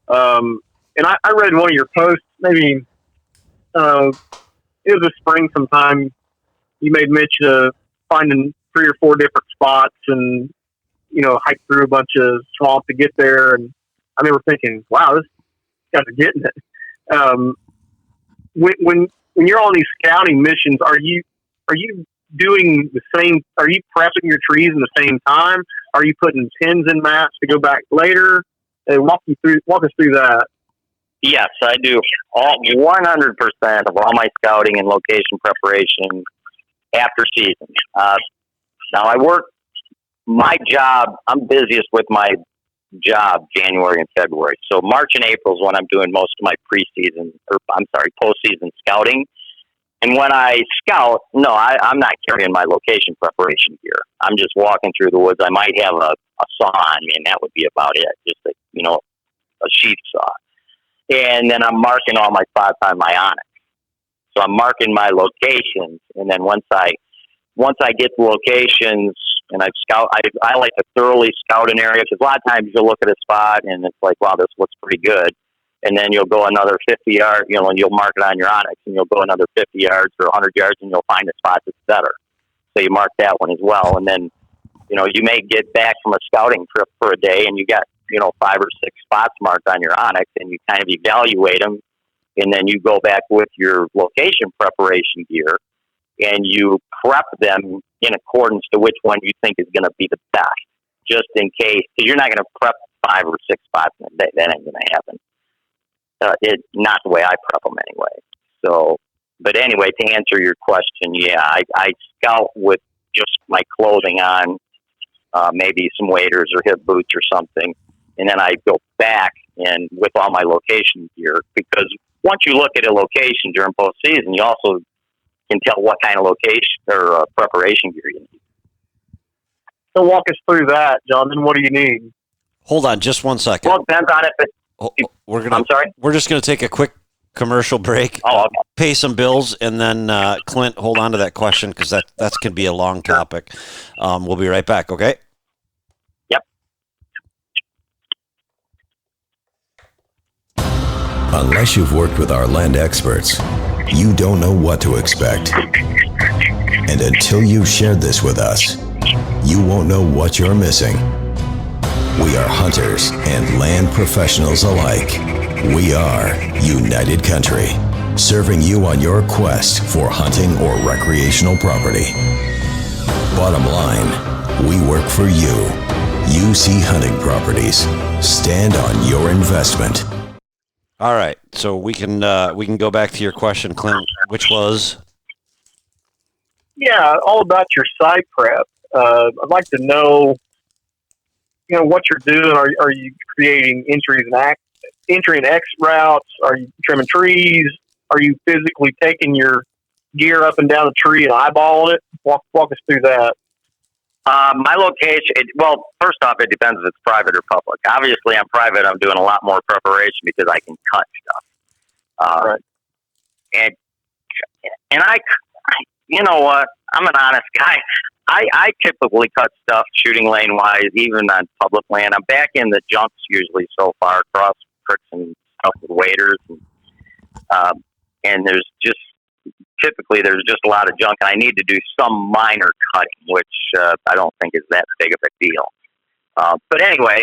and I read one of your posts. Maybe it was a spring sometime. You made mention of finding 3 or 4 different spots and hike through a bunch of swamp to get there. And I remember thinking, wow, this guys are getting it. When you're on these scouting missions, are you doing the same? Are you prepping your trees in the same time? Are you putting pins in maps to go back later? Walk us through that.
Yes, I do. 100% of all my scouting and location preparation after season. Now I work my job. I'm busiest with my job January and February. So March and April is when I'm doing most of my postseason scouting. And when I scout, I'm not carrying my location preparation gear. I'm just walking through the woods. I might have a saw on me, and that would be about it. Just a sheath saw. And then I'm marking all my spots on my onyx. So I'm marking my locations, and then once I get the locations and I like to thoroughly scout an area, because a lot of times you'll look at a spot and it's like, wow, this looks pretty good. And then you'll go another 50 yards, and you'll mark it on your onyx, and you'll go another 50 yards or 100 yards, and you'll find a spot that's better. So you mark that one as well. And then, you may get back from a scouting trip for a day, and you got, 5 or 6 spots marked on your onyx, and you kind of evaluate them. And then you go back with your location preparation gear, and you prep them in accordance to which one you think is going to be the best, just in case, because you're not going to prep 5 or 6 spots in a day. That ain't going to happen. Not the way I prep them anyway. So, but anyway, to answer your question, yeah, I scout with just my clothing on, maybe some waders or hip boots or something, and then I go back and with all my location gear, because once you look at a location during postseason, you also can tell what kind of location or preparation gear you need.
So walk us through that, John. Then what do you need?
Hold on just one second.
Well, it depends on
I'm sorry? We're just going to take a quick commercial break, pay some bills, and then Clint, hold on to that question, because that can be a long topic. We'll be right back, okay?
Yep.
Unless you've worked with our land experts, you don't know what to expect. And until you've shared this with us, you won't know what you're missing. We are hunters and land professionals alike. We are United Country, serving you on your quest for hunting or recreational property. Bottom line, we work for you. UC Hunting Properties. Stand on your investment.
All right, so we can go back to your question, Clint, which was?
Yeah, all about your site prep. I'd like to know, what you're doing. Are you creating entry and exit routes? Are you trimming trees? Are you physically taking your gear up and down the tree and eyeballing it? Walk us through that.
My location, first off, it depends if it's private or public. Obviously, I'm private. I'm doing a lot more preparation because I can cut stuff.
Right.
And I, you know what? I'm an honest guy. I typically cut stuff shooting lane wise, even on public land. I'm back in the jumps usually so far across creeks and stuff with waders, and there's just typically there's just a lot of junk, and I need to do some minor cutting, which I don't think is that big of a deal. But anyway,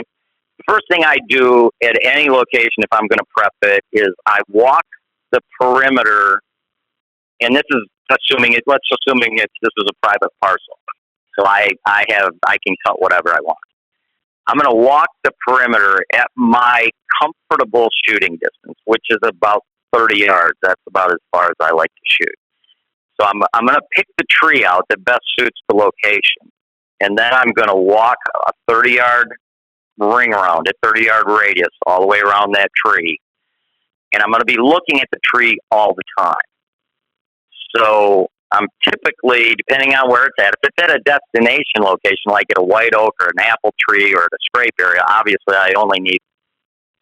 the first thing I do at any location if I'm going to prep it is I walk the perimeter, and this is let's assuming this is a private parcel. So I can cut whatever I want. I'm going to walk the perimeter at my comfortable shooting distance, which is about 30 yards. That's about as far as I like to shoot. So I'm going to pick the tree out that best suits the location. And then I'm going to walk a 30-yard ring around it, 30-yard radius all the way around that tree. And I'm going to be looking at the tree all the time. So I'm typically, depending on where it's at, if it's at a destination location, like at a white oak or an apple tree or at a scrape area, obviously I only need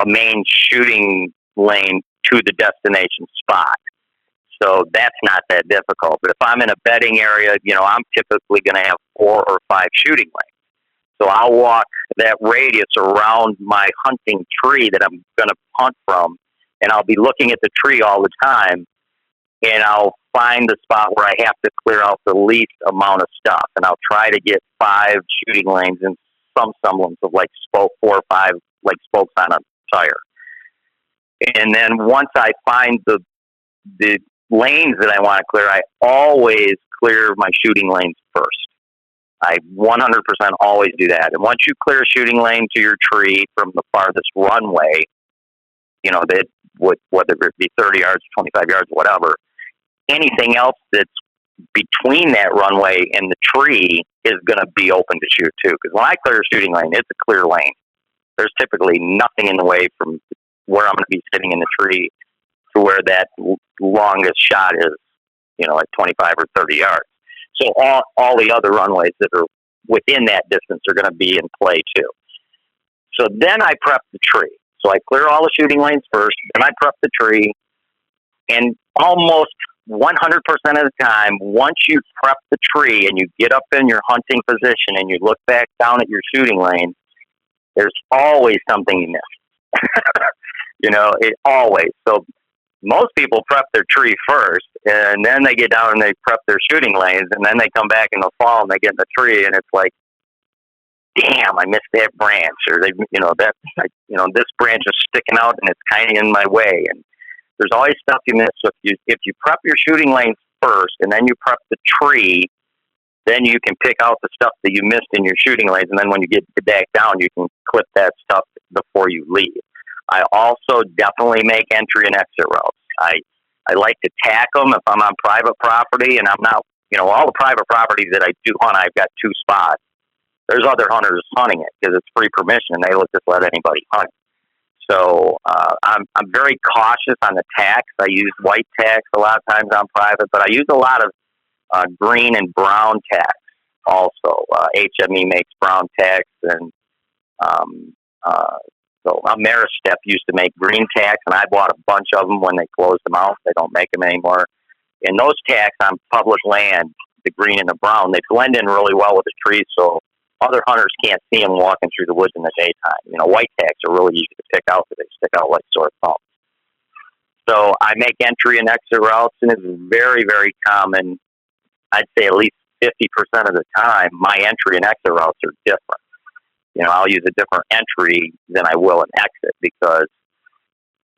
a main shooting lane to the destination spot. So that's not that difficult. But if I'm in a bedding area, I'm typically going to have 4 or 5 shooting lanes. So I'll walk that radius around my hunting tree that I'm going to hunt from, and I'll be looking at the tree all the time, and I'll find the spot where I have to clear out the least amount of stuff, and I'll try to get 5 shooting lanes and some semblance of 4 or 5 spokes on a tire. And then once I find the lanes that I want to clear, I always clear my shooting lanes first. I 100% always do that. And once you clear a shooting lane to your tree from the farthest runway, that whether it be 30 yards, 25 yards, whatever, anything else that's between that runway and the tree is going to be open to shoot too. Because when I clear a shooting lane, it's a clear lane. There's typically nothing in the way from where I'm going to be sitting in the tree to where that longest shot is, 25 or 30 yards. So all the other runways that are within that distance are going to be in play too. So then I prep the tree. So I clear all the shooting lanes first, then I prep the tree, and almost 100% of the time, once you prep the tree and you get up in your hunting position and you look back down at your shooting lane, there's always something you missed. It always. So most people prep their tree first, and then they get down and they prep their shooting lanes, and then they come back in the fall and they get in the tree, and it's like, damn, I missed that branch, or this branch is sticking out and it's kind of in my way. And there's always stuff you miss. So if you prep your shooting lanes first, and then you prep the tree, then you can pick out the stuff that you missed in your shooting lanes, and then when you get back down, you can clip that stuff before you leave. I also definitely make entry and exit routes. I like to tack them if I'm on private property, and I'm not, all the private properties that I do hunt, I've got 2 spots. There's other hunters hunting it because it's free permission, and they just let anybody hunt. So I'm very cautious on the tacks. I use white tacks a lot of times on private, but I use a lot of green and brown tacks also. HME makes brown tacks, and so Ameristep used to make green tacks, and I bought a bunch of them when they closed them out. They don't make them anymore. And those tacks on public land, the green and the brown, they blend in really well with the trees, so other hunters can't see them walking through the woods in the daytime. White tacks are really easy to pick out because they stick out like sore thumbs. So I make entry and exit routes, and it's very, very common. I'd say at least 50% of the time, my entry and exit routes are different. I'll use a different entry than I will an exit because,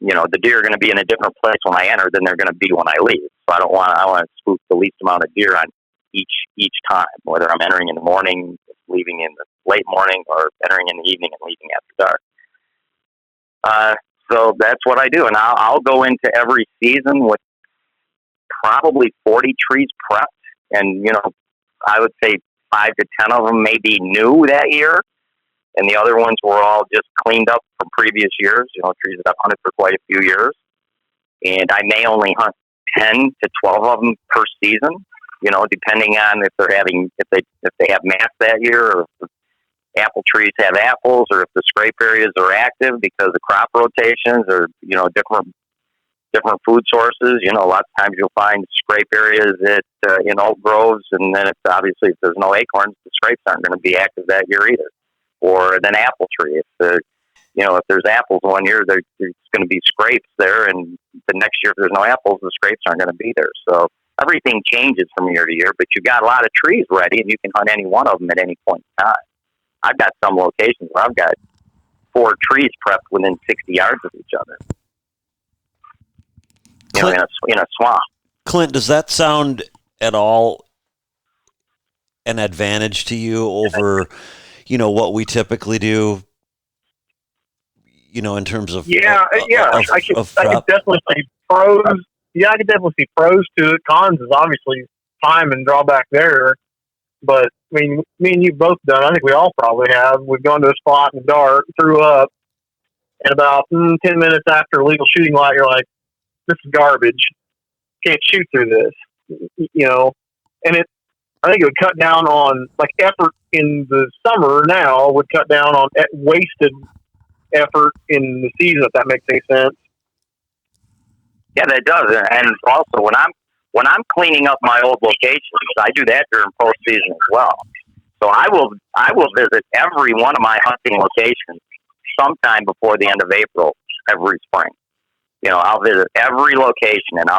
the deer are going to be in a different place when I enter than they're going to be when I leave. So I want to spook the least amount of deer on each time, whether I'm entering in the morning, leaving in the late morning, or entering in the evening and leaving after dark. So that's what I do. And I'll go into every season with probably 40 trees prepped. And, I would say 5 to 10 of them may be new that year. And the other ones were all just cleaned up from previous years, trees that I've hunted for quite a few years. And I may only hunt 10 to 12 of them per season, depending on if they have mass that year, or if the apple trees have apples, or if the scrape areas are active because of crop rotations, or, different food sources. A lot of times you'll find scrape areas in oak groves, and then it's obviously if there's no acorns, the scrapes aren't going to be active that year either. Or an apple tree. If there's apples one year, there's going to be scrapes there, and the next year if there's no apples, the scrapes aren't going to be there. So everything changes from year to year, but you got a lot of trees ready and you can hunt any one of them at any point in time. I've got some locations where I've got 4 trees prepped within 60 yards of each other.
Clint,
in a swamp.
Clint, does that sound at all an advantage to you over, what we typically do, in terms of
I could definitely see pros. Yeah, I could definitely see pros to it. Cons is obviously time and drawback there. But, I mean, me and you both done, I think we all probably have. We've gone to a spot in the dark, threw up, and about 10 minutes after a legal shooting light, you're like, this is garbage. Can't shoot through this. And I think it would cut down on, effort in the summer now would cut down on wasted effort in the season, if that makes any sense.
Yeah, that does. And also, when I'm cleaning up my old locations, I do that during postseason as well. So I will visit every one of my hunting locations sometime before the end of April every spring. I'll visit every location, and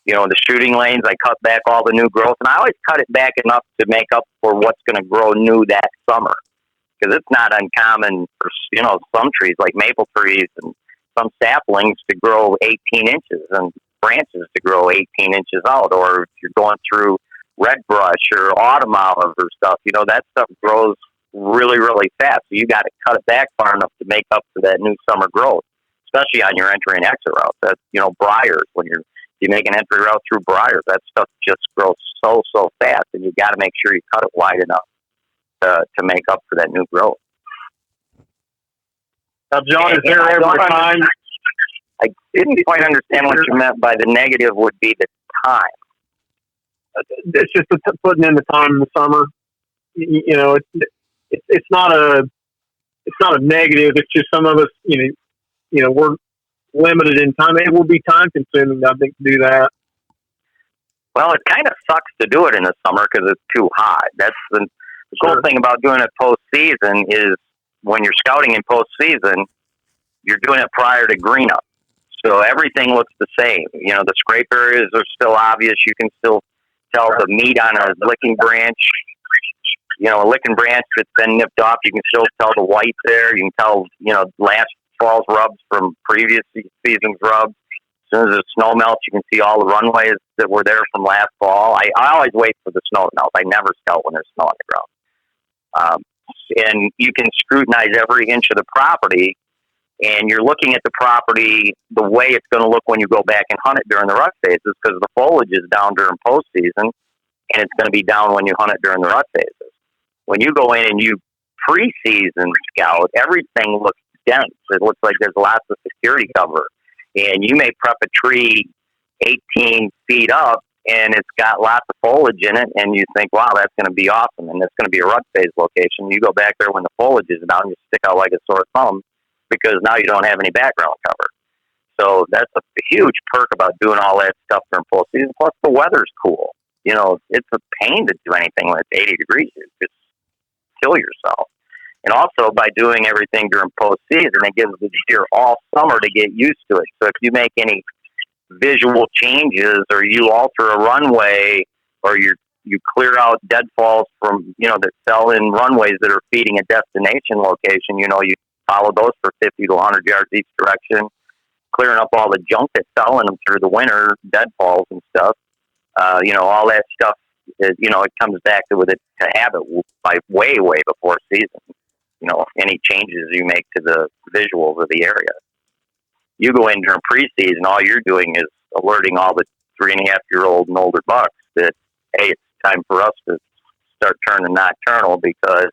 the shooting lanes, I cut back all the new growth, and I always cut it back enough to make up for what's going to grow new that summer. Because it's not uncommon for, some trees like maple trees and some saplings to grow 18 inches and branches to grow 18 inches out. Or if you're going through red brush or autumn olive or stuff, that stuff grows really, really fast. So you got to cut it back far enough to make up for that new summer growth, especially on your entry and exit routes. That's, briars, when you make an entry route through briars, that stuff just grows so fast, and you got to make sure you cut it wide enough to make up for that new growth.
Now, John, is there ever a time?
I didn't quite understand what you meant by the negative would be the time.
It's just putting in the time in the summer. It's not a negative. It's just some of us, we're limited in time. It will be time consuming, I think, to do that.
Well, it kind of sucks to do it in the summer because it's too hot. That's the cool thing about doing it postseason is when you're scouting in postseason, you're doing it prior to green up. So everything looks the same. The scrape areas are still obvious. You can still tell the meat on a licking branch. A licking branch that's been nipped off, you can still tell the white there. You can tell, last fall's rubs from previous season's rubs. As soon as the snow melts, you can see all the runways that were there from last fall. I always wait for the snow to melt. I never scout when there's snow on the ground. And you can scrutinize every inch of the property, and you're looking at the property the way it's going to look when you go back and hunt it during the rut phases, because the foliage is down during postseason, and it's going to be down when you hunt it during the rut phases. When you go in and you preseason scout, everything looks dense. It looks like there's lots of security cover, and you may prep a tree 18 feet up, and it's got lots of foliage in it, and you think, wow, that's going to be awesome, and it's going to be a rut phase location. You go back there when the foliage is down, you stick out like a sore thumb, because now you don't have any background cover. So that's a huge perk about doing all that stuff during postseason. Plus, the weather's cool. It's a pain to do anything when it's 80 degrees. You just kill yourself. And also, by doing everything during postseason, it gives the deer all summer to get used to it. So if you make any visual changes, or you alter a runway, or you clear out deadfalls from, that fell in runways that are feeding a destination location, you follow those for 50 to 100 yards each direction, clearing up all the junk that fell in them through the winter, deadfalls and stuff. All that stuff, it comes back to habit by way before season. Any changes you make to the visuals of the area. You go in during preseason, all you're doing is alerting all the 3.5-year-old and older bucks that, hey, it's time for us to start turning nocturnal, because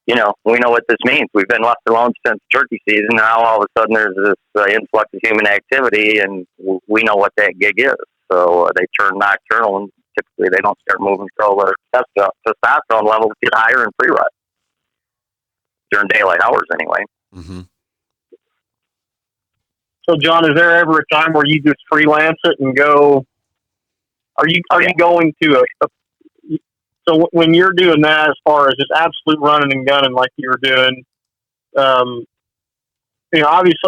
we know what this means. We've been left alone since turkey season. Now all of a sudden there's this influx of human activity, and we know what that gig is. So they turn nocturnal, and typically they don't start moving until their testosterone levels get higher in pre-rut. During daylight hours, anyway.
Mm-hmm.
So, John, is there ever a time where you just freelance it and go? Are you going to So when you're doing that, as far as just absolute running and gunning like you were doing, obviously,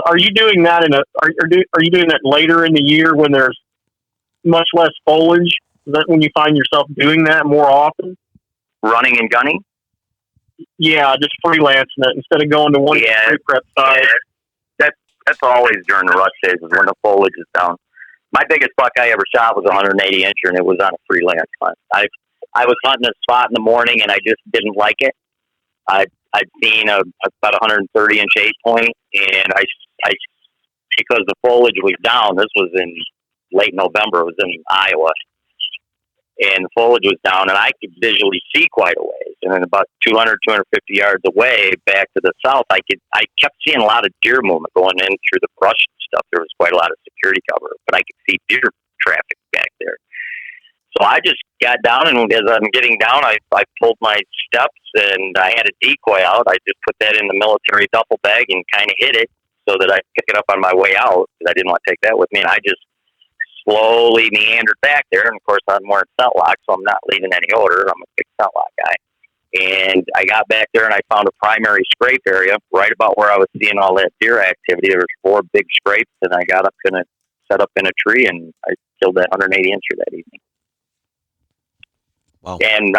are you doing that are you doing that later in the year when there's much less foliage? Is that when you find yourself doing that more often?
Running and gunning?
Yeah, just freelancing it instead of going to one tree prep site.
That's always during the rut phases when the foliage is down. My biggest buck I ever shot was a 180 incher, and it was on a freelance hunt. I was hunting a spot in the morning, and I just didn't like it. I'd seen about 130 inch 8-point, and I because the foliage was down. This was in late November. It was in Iowa, and the foliage was down, and I could visually see quite a ways. And then about 200, 250 yards away, back to the south, I kept seeing a lot of deer movement going in through the brush and stuff. There was quite a lot of security cover, but I could see deer traffic back there. So I just got down, and as I'm getting down, I pulled my steps, and I had a decoy out. I just put that in the military duffel bag and kind of hid it so that I could pick it up on my way out, because I didn't want to take that with me. And I just slowly meandered back there. And, of course, I'm wearing scent lock, so I'm not leaving any odor. I'm a big scent lock guy. And I got back there, and I found a primary scrape area right about where I was seeing all that deer activity. There was 4 big scrapes, and I got up in a set up in a tree, and I killed that 180 incher that evening.
Wow.
And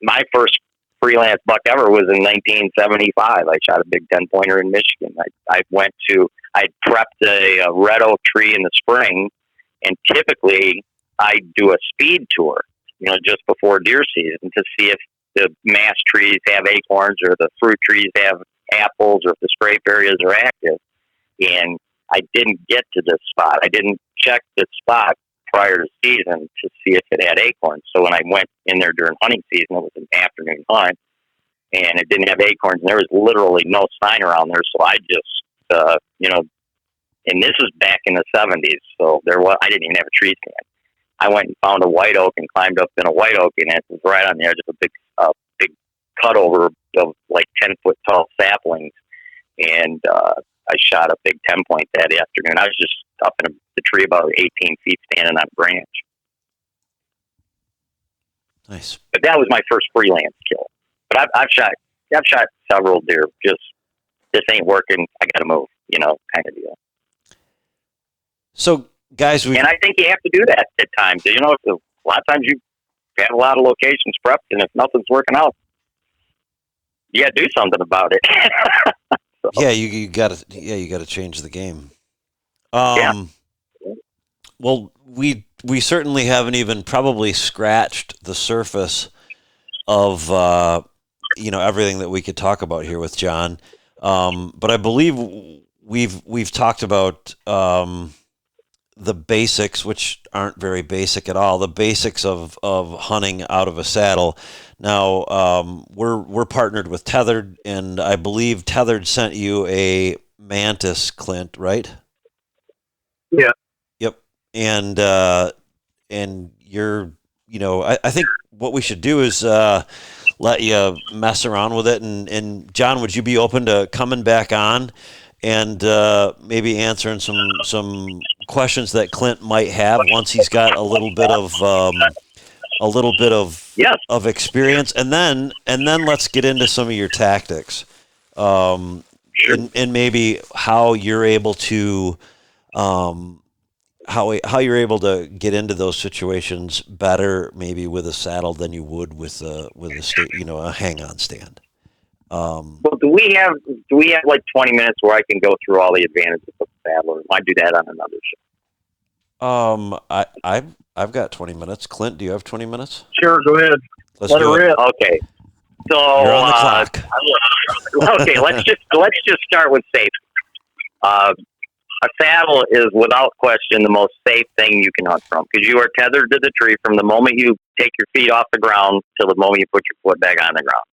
my first freelance buck ever was in 1975. I shot a big 10-pointer in Michigan. I prepped a red oak tree in the spring, and typically I do a speed tour, just before deer season to see if the mass trees have acorns or the fruit trees have apples or if the scrape areas are active. And I didn't get to this spot. I didn't check this spot prior to season to see if it had acorns. So when I went in there during hunting season, it was an afternoon hunt, and it didn't have acorns, and there was literally no sign around there. So I just, and this was back in the 70s, so I didn't even have a tree stand. I went and found a white oak and climbed up in a white oak, and it was right on the edge of a big cutover of like 10-foot tall saplings. And I shot a big 10-point that afternoon. I was just up in the tree about 18 feet standing on a branch.
Nice.
But that was my first freelance kill. But I've shot several deer. Just, this ain't working, I got to move, kind of deal.
So, guys,
and I think you have to do that at times. A lot of times you have a lot of locations prepped, and if nothing's working out, you got to do something about it. So.
Yeah, you got to change the game.
Yeah.
Well, we certainly haven't even probably scratched the surface of everything that we could talk about here with John. But I believe we've talked about the basics, which aren't very basic at all. The basics of hunting out of a saddle. Now we're partnered with Tethered, and I believe Tethered sent you a Mantis, Clint, right?
Yeah.
Yep. And you're, I think what we should do is let you mess around with it. And John, would you be open to coming back on and maybe answering some questions that Clint might have once he's got a little bit of experience, and then let's get into some of your tactics,
Sure.
and maybe how you're able to how you're able to get into those situations better, maybe with a saddle than you would with a a hang-on stand.
Well, do we have like 20 minutes where I can go through all the advantages of the saddle, or I do that on another
show? I've got 20 minutes. Clint, do you have 20 minutes?
Sure, go ahead. Let it rip.
Okay. So
you're on the clock.
Okay, let's just start with safety. A saddle is without question the most safe thing you can hunt from, because you are tethered to the tree from the moment you take your feet off the ground till the moment you put your foot back on the ground.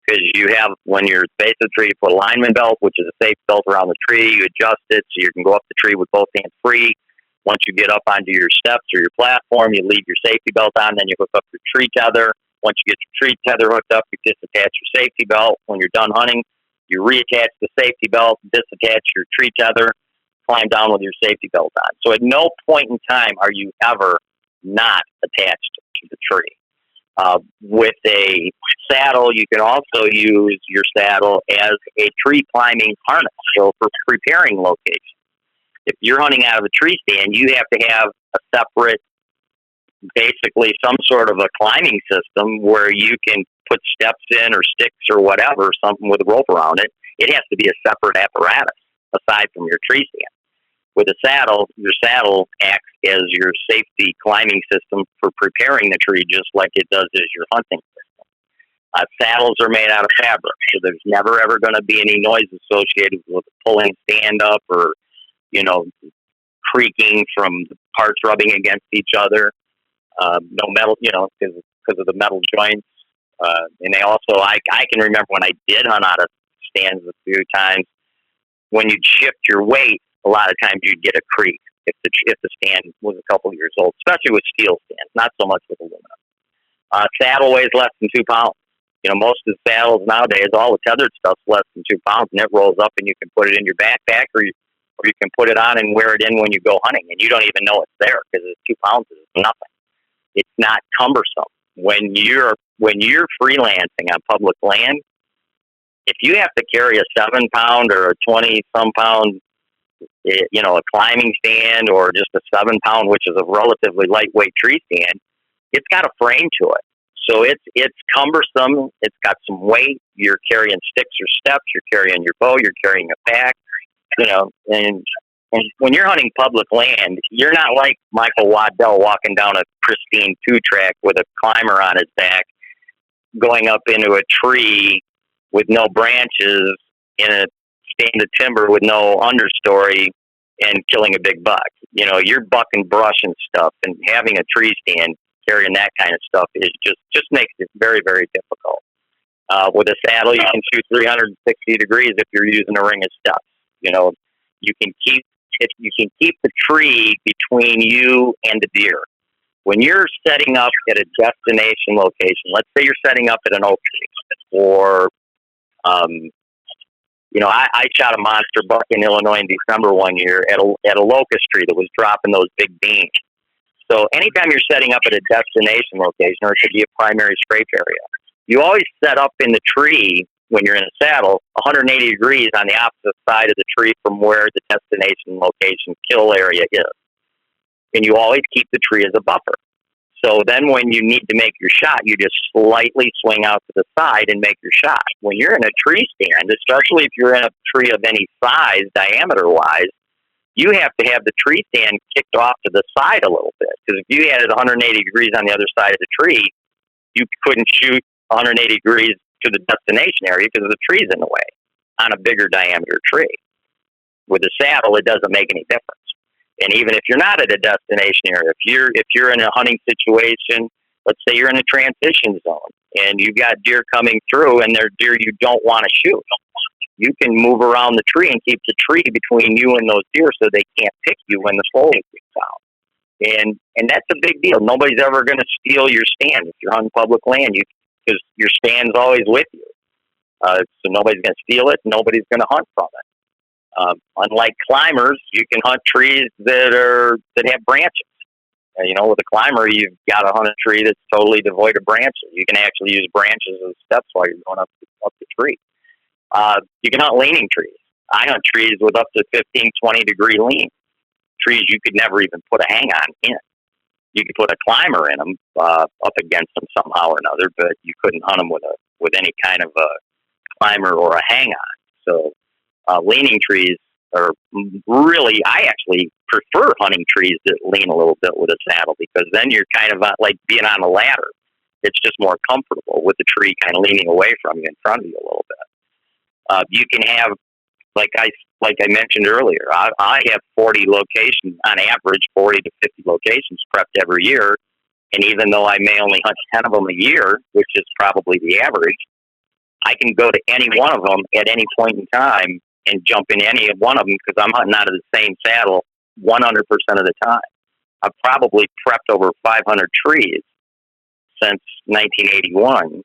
Because you have, when you're at the base of the tree, you put a lineman belt, which is a safe belt around the tree. You adjust it so you can go up the tree with both hands free. Once you get up onto your steps or your platform, you leave your safety belt on, then you hook up your tree tether. Once you get your tree tether hooked up, you disattach your safety belt. When you're done hunting, you reattach the safety belt, disattach your tree tether, climb down with your safety belt on. So at no point in time are you ever not attached to the tree. With a saddle, you can also use your saddle as a tree climbing harness, so for preparing locations. If you're hunting out of a tree stand, you have to have a separate basically some sort of a climbing system where you can put steps in or sticks or whatever, something with a rope around it. It has to be a separate apparatus aside from your tree stand. With a saddle, your saddle acts as your safety climbing system for preparing the tree, just like it does as your hunting system. Saddles are made out of fabric, so there's never ever going to be any noise associated with pulling stand up or, creaking from the parts rubbing against each other. No metal, because of the metal joints. And they also, I can remember when I did hunt out of stands a few times, when you'd shift your weight, a lot of times you'd get a creak if the stand was a couple of years old, especially with steel stands, not so much with aluminum. Saddle weighs less than 2 pounds. Most of the saddles nowadays, all the tethered stuff's less than 2 pounds, and it rolls up and you can put it in your backpack or you can put it on and wear it in when you go hunting, and you don't even know it's there because it's 2 pounds is nothing. It's not cumbersome. When you're freelancing on public land, if you have to carry a 7-pound or a 20-some pound, a climbing stand or just a 7-pound, which is a relatively lightweight tree stand, it's got a frame to it. So it's cumbersome. It's got some weight. You're carrying sticks or steps. You're carrying your bow. You're carrying a pack. And when you're hunting public land, you're not like Michael Waddell walking down a pristine 2-track with a climber on his back, going up into a tree with no branches in a stand of timber with no understory and killing a big buck. You're bucking brush and stuff, and having a tree stand carrying that kind of stuff is just makes it very, very difficult. With a saddle, you can shoot 360 degrees if you're using a ring of steps. You can keep the tree between you and the deer. When you're setting up at a destination location, let's say you're setting up at an oak tree, or I shot a monster buck in Illinois in December one year at a locust tree that was dropping those big beans. So anytime you're setting up at a destination location, or it could be a primary scrape area, you always set up in the tree when you're in a saddle 180 degrees on the opposite side of the tree from where the destination location kill area is. And you always keep the tree as a buffer. So then when you need to make your shot, you just slightly swing out to the side and make your shot. When you're in a tree stand, especially if you're in a tree of any size, diameter-wise, you have to have the tree stand kicked off to the side a little bit. Because if you had it 180 degrees on the other side of the tree, you couldn't shoot 180 degrees to the destination area because the tree's in the way on a bigger diameter tree. With a saddle, it doesn't make any difference. And even if you're not at a destination area, if you're in a hunting situation, let's say you're in a transition zone and you've got deer coming through and they're deer you don't want to shoot, you can move around the tree and keep the tree between you and those deer so they can't pick you when the foliage gets out. And that's a big deal. Nobody's ever going to steal your stand if you're hunting public land, because your stand's always with you. So nobody's going to steal it. Nobody's going to hunt from it. Unlike climbers, you can hunt trees that have branches. With a climber, you've got to hunt a tree that's totally devoid of branches. You can actually use branches as steps while you're going up the tree. You can hunt leaning trees. I hunt trees with up to 15, 20 degree lean. Trees you could never even put a hang on in. You could put a climber in them up against them somehow or another, but you couldn't hunt them with any kind of a climber or a hang on. So leaning trees are really, I actually prefer hunting trees that lean a little bit with a saddle, because then you're kind of like being on a ladder. It's just more comfortable with the tree kind of leaning away from you in front of you a little bit. You can have, like I mentioned earlier, I have 40 locations, on average 40 to 50 locations prepped every year. And even though I may only hunt 10 of them a year, which is probably the average, I can go to any one of them at any point in time and jump in any one of them, because I'm hunting out of the same saddle 100% of the time. I've probably prepped over 500 trees since 1981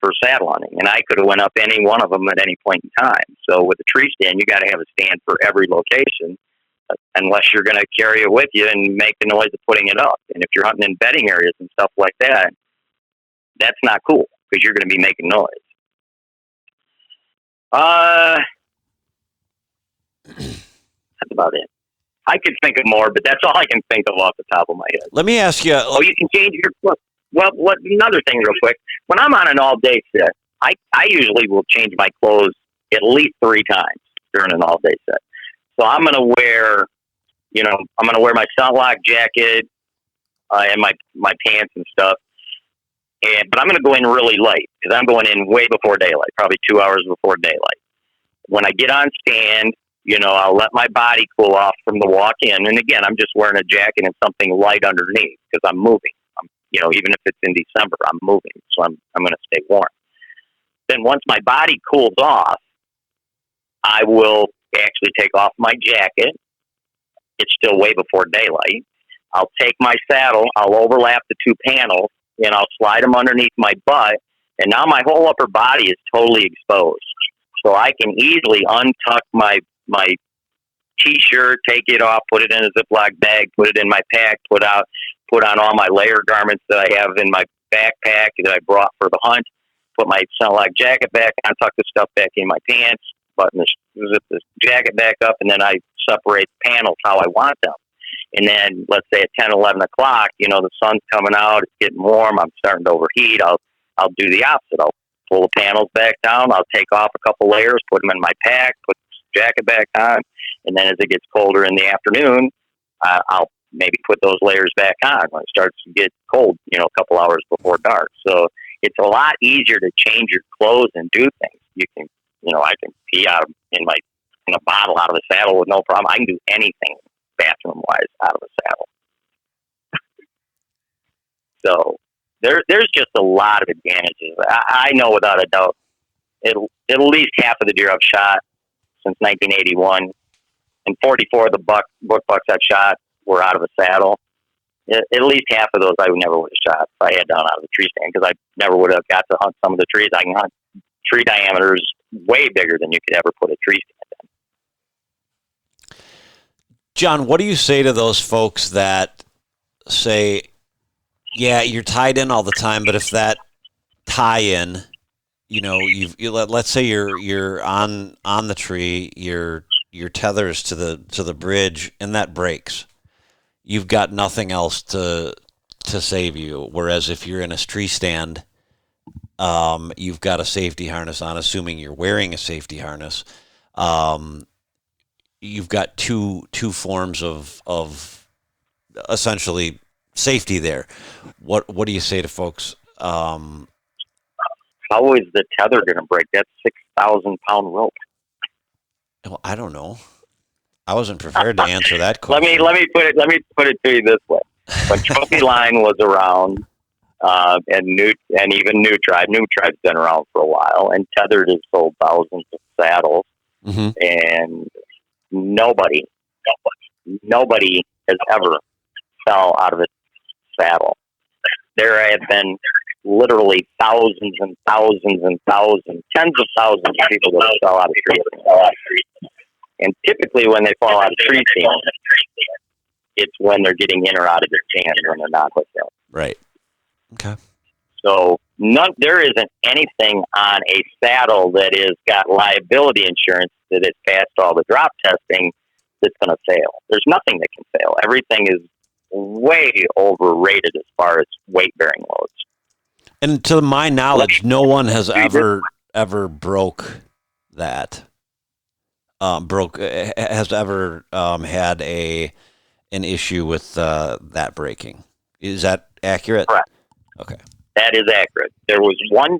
for saddle hunting, and I could have went up any one of them at any point in time. So with a tree stand, you got to have a stand for every location, unless you're going to carry it with you and make the noise of putting it up. And if you're hunting in bedding areas and stuff like that, that's not cool, because you're going to be making noise. That's about it. I could think of more, but that's all I can think of off the top of my head.
Let me ask you.
Oh, you can change your clothes. Well, another thing real quick. When I'm on an all-day set, I usually will change my clothes at least 3 times during an all-day set. So I'm going to wear, my sunlock jacket and my pants and stuff. But I'm going to go in really light because I'm going in way before daylight, probably 2 hours before daylight. When I get on stand, I'll let my body cool off from the walk in. And again, I'm just wearing a jacket and something light underneath because I'm moving. Even if it's in December, I'm moving. So I'm going to stay warm. Then once my body cools off, I will actually take off my jacket. It's still way before daylight. I'll take my saddle, I'll overlap the 2 panels, and I'll slide them underneath my butt. And now my whole upper body is totally exposed. So I can easily untuck my T-shirt, take it off, put it in a Ziploc bag, put it in my pack, put on all my layer garments that I have in my backpack that I brought for the hunt, put my sunlock jacket back on, tuck the stuff back in my pants, zip the jacket back up, and then I separate the panels how I want them. And then, let's say at 10, 11 o'clock, the sun's coming out, it's getting warm, I'm starting to overheat, I'll do the opposite. I'll pull the panels back down, I'll take off a couple layers, put them in my pack, put the jacket back on, and then as it gets colder in the afternoon, I'll maybe put those layers back on when it starts to get cold, a couple hours before dark. So it's a lot easier to change your clothes and do things. You can, I can pee out in a bottle out of the saddle with no problem. I can do anything bathroom-wise out of the saddle. So there's just a lot of advantages. I know without a doubt, at least half of the deer I've shot since 1981, and 44 of the buck bucks I've shot were out of a saddle. At least half of those I never would have shot if I had down out of a tree stand, because I never would have got to hunt some of the trees. I can hunt tree diameters way bigger than you could ever put a tree stand in.
John, what do you say to those folks that say, yeah, you're tied in all the time, but if that tie-in, let's say you're on the tree, your tethers to the bridge, and that breaks, you've got nothing else to save you. Whereas if you're in a tree stand, you've got a safety harness on, assuming you're wearing a safety harness. You've got two forms of essentially safety there. What do you say to folks?
How is the tether going to break? That's 6,000-pound rope.
Well, I don't know. I wasn't prepared to answer that question.
Let me put it to you this way: when Trophy Line was around, and even New Tribe's been around for a while, and Tethered has sold thousands of saddles, and nobody has ever fell out of a saddle. There have been literally thousands and thousands and thousands, tens of thousands of people that fell out of trees. And typically when they fall out of tree stand, it's when they're getting in or out of their stand when they're not hooked up.
Right. Okay.
So there isn't anything on a saddle that has got liability insurance that has passed all the drop testing that's going to fail. There's nothing that can fail. Everything is way overrated as far as weight-bearing loads.
And to my knowledge, no one has ever broke that. Has ever had an issue with that breaking. Is that accurate?
Correct.
Okay.
That is accurate. There was one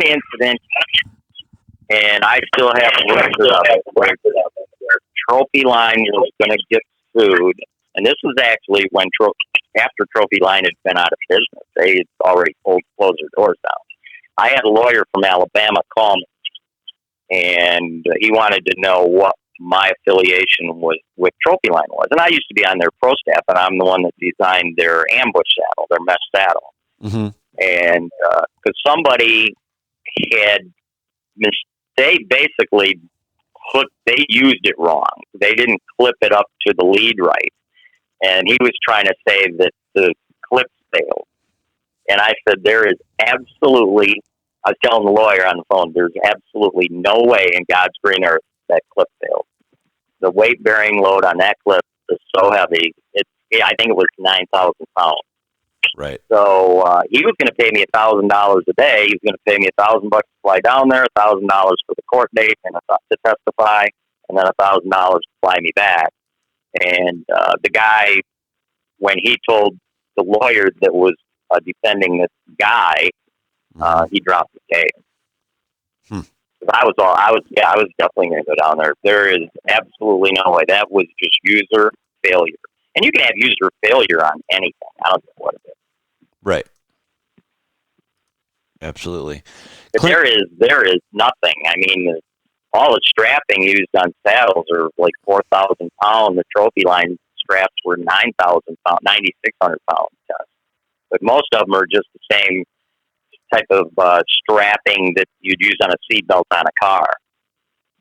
incident, and I still have a record of it, where Trophy Line was going to get sued, and this was actually when after Trophy Line had been out of business. They had already closed their doors down. I had a lawyer from Alabama call me, and he wanted to know what my affiliation with Trophy Line was. And I used to be on their pro staff, and I'm the one that designed their ambush saddle, their mesh saddle.
Mm-hmm.
And because somebody they basically they used it wrong. They didn't clip it up to the lead right. And he was trying to say that the clip failed. And I said, there is absolutely, I was telling the lawyer on the phone, there's absolutely no way in God's green earth that clip failed. The weight-bearing load on that clip so heavy. I think it was 9,000 pounds.
Right.
So he was going to pay me $1,000 a day. He was going to pay me $1,000 to fly down there, $1,000 for the court date and to testify, and then $1,000 to fly me back. And the guy, when he told the lawyer that was defending this guy, he dropped the case. I was definitely going to go down there. There is absolutely no way. That was just user failure. And you can have user failure on anything. I don't know what it is.
Right. Absolutely.
But there is nothing. I mean, all the strapping used on saddles are like 4,000 pounds. The trophy line straps were 9,000 pounds, 9,600 pounds. But most of them are just the same type of strapping that you'd use on a seatbelt on a car.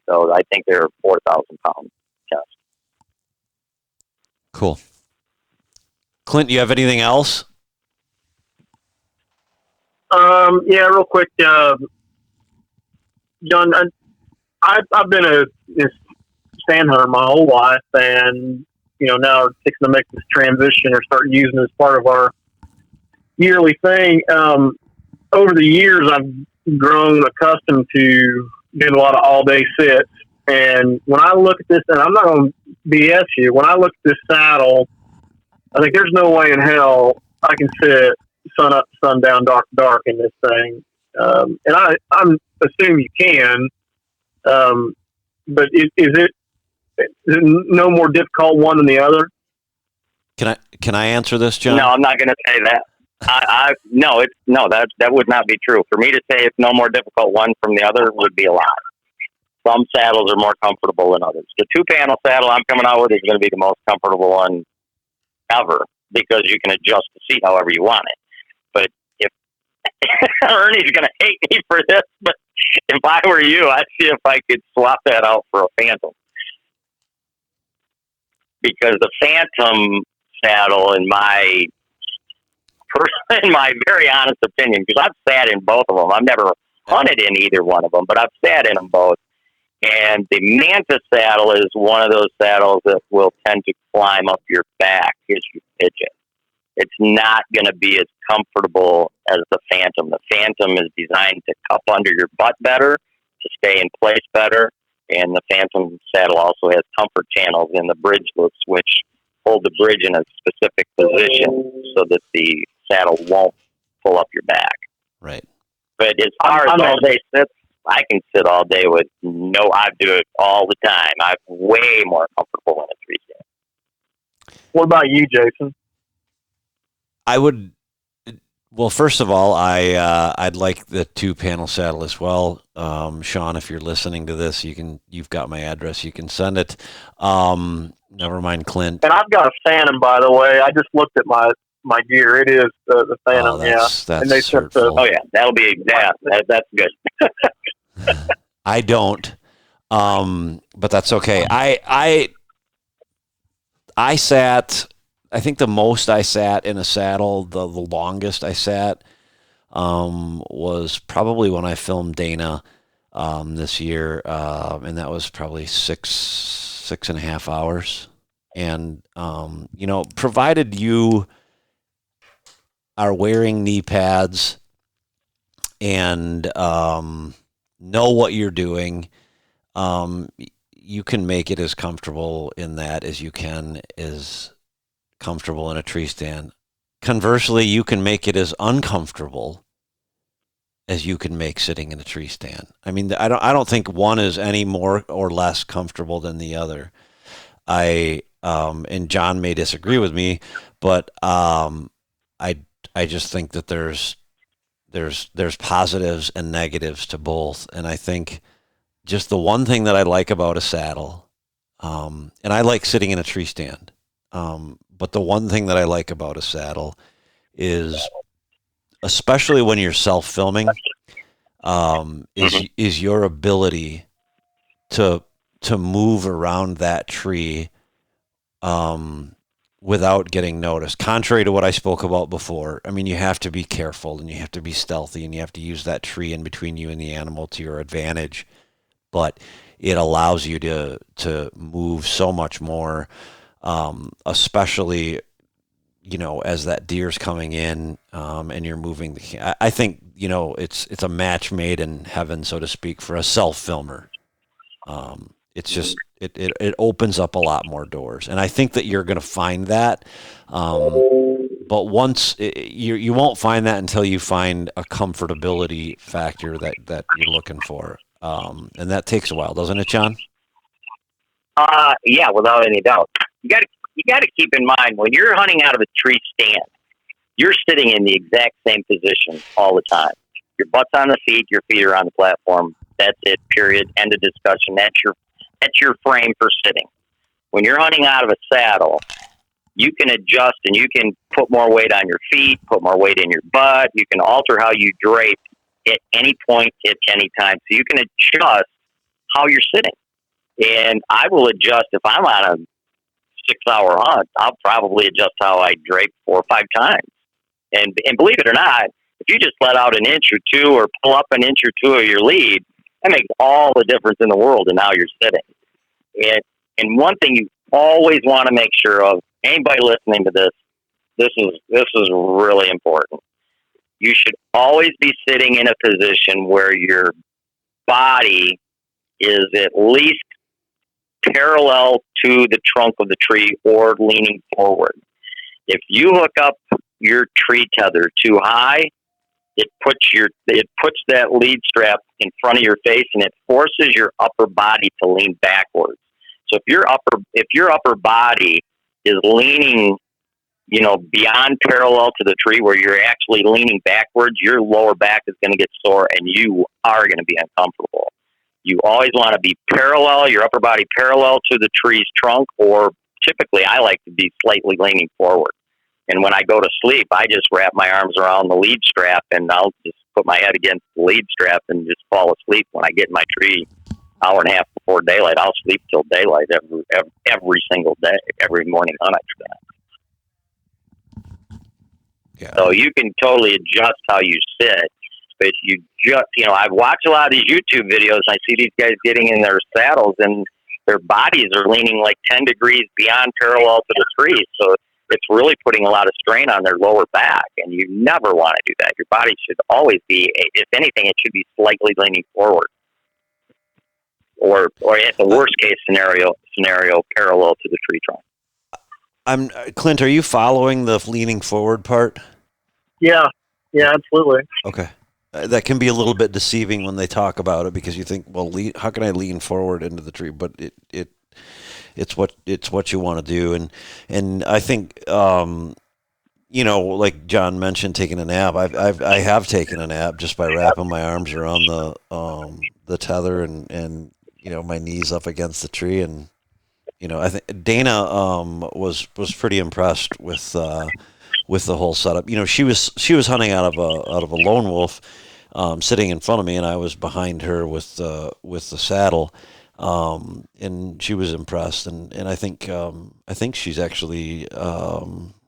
So I think they're 4,000 pounds.
Cool. Clint, do you have anything else?
Yeah, real quick, John. I've been a stand hunter my whole life, and now we're fixing to make this transition or start using it as part of our yearly thing. Over the years, I've grown accustomed to doing a lot of all-day sits. And when I look at this, and I'm not going to BS you, when I look at this saddle, I think there's no way in hell I can sit sun up, sun down, dark to dark in this thing. And I'm assuming you can. But is it no more difficult one than the other?
Can I answer this, John?
No, I'm not going to say that. That would not be true. For me to say it's no more difficult one from the other would be a lie. Some saddles are more comfortable than others. The 2-panel saddle I'm coming out with is going to be the most comfortable one ever because you can adjust the seat however you want it. But if Ernie's going to hate me for this, but if I were you, I'd see if I could swap that out for a Phantom. Because the Phantom saddle, in my very honest opinion, because I've sat in both of them. I've never hunted in either one of them, but I've sat in them both. And the Manta saddle is one of those saddles that will tend to climb up your back as you fidget. It's not going to be as comfortable as the Phantom. The Phantom is designed to cup under your butt better, to stay in place better. And the Phantom saddle also has comfort channels in the bridge loops, which hold the bridge in a specific position so that the saddle won't pull up your back.
Right.
But as far as all day sits, I can sit all day with I do it all the time. I'm way more comfortable in a 3-stand.
What about you, Jason?
I would. Well, first of all, I'd like the 2-panel saddle as well. Sean, if you're listening to this, you've got my address. You can send it. Never mind, Clint.
And I've got a Phantom, by the way. I just looked at my gear. It is the Phantom.
That's
and they sent
that'll be that's good.
I don't, but that's okay. I sat. I think the most I sat in a saddle, the longest I sat, was probably when I filmed Dana this year, and that was probably 6.5 hours. And provided you are wearing knee pads and know what you're doing, you can make it as comfortable in that as you can is comfortable in a tree stand. Conversely, you can make it as uncomfortable as you can make sitting in a tree stand. I mean, I don't think one is any more or less comfortable than the other. And John may disagree with me, but I just think that there's positives and negatives to both. And I think just the one thing that I like about a saddle, and I like sitting in a tree stand, but the one thing that I like about a saddle is, especially when you're self-filming, is your ability to move around that tree without getting noticed. Contrary to what I spoke about before, I mean, you have to be careful and you have to be stealthy and you have to use that tree in between you and the animal to your advantage. But it allows you to move so much more especially, as that deer's coming in, and you're moving I think, it's a match made in heaven, so to speak, for a self-filmer. It's just, it opens up a lot more doors. And I think that you're going to find that. But once you won't find that until you find a comfortability factor that you're looking for. And that takes a while, doesn't it, John?
Yeah, without any doubt. You got to keep in mind when you're hunting out of a tree stand, you're sitting in the exact same position all the time. Your butt's on the feet, your feet are on the platform. That's it. Period. End of discussion. That's your frame for sitting. When you're hunting out of a saddle, you can adjust and you can put more weight on your feet, put more weight in your butt. You can alter how you drape at any point, at any time. So you can adjust how you're sitting. And I will adjust if I'm on a 6-hour hunt. I'll probably adjust how I drape 4 or 5 times. And believe it or not, if you just let out an inch or two or pull up an inch or two of your lead, that makes all the difference in the world in how you're sitting. And one thing you always want to make sure of, anybody listening to this is really important. You should always be sitting in a position where your body is at least parallel to the trunk of the tree or leaning forward. If you hook up your tree tether too high, it puts that lead strap in front of your face and it forces your upper body to lean backwards. So if your upper body is leaning, beyond parallel to the tree where you're actually leaning backwards, your lower back is going to get sore and you are going to be uncomfortable. You always want to be parallel, your upper body parallel to the tree's trunk, or typically I like to be slightly leaning forward. And when I go to sleep, I just wrap my arms around the lead strap and I'll just put my head against the lead strap and just fall asleep. When I get in my tree, hour and a half before daylight, I'll sleep till daylight every single day, every morning hunt after that.
Yeah.
So you can totally adjust how you sit, but you just, I've watched a lot of these YouTube videos. I see these guys getting in their saddles and their bodies are leaning like 10 degrees beyond parallel to the tree. So it's really putting a lot of strain on their lower back, and you never want to do that. Your body should always be, if anything, it should be slightly leaning forward. Or at the worst case scenario parallel to the tree trunk.
Clint, are you following the leaning forward part?
Yeah, absolutely.
Okay. That can be a little bit deceiving when they talk about it because you think, well, how can I lean forward into the tree? But it's what you want to do, and I think like John mentioned, taking a nap. I have taken a nap just by wrapping my arms around the tether and my knees up against the tree, and I think Dana was pretty impressed with the whole setup. She was hunting out of a lone wolf, sitting in front of me, and I was behind her with the saddle. And she was impressed, and I think she's actually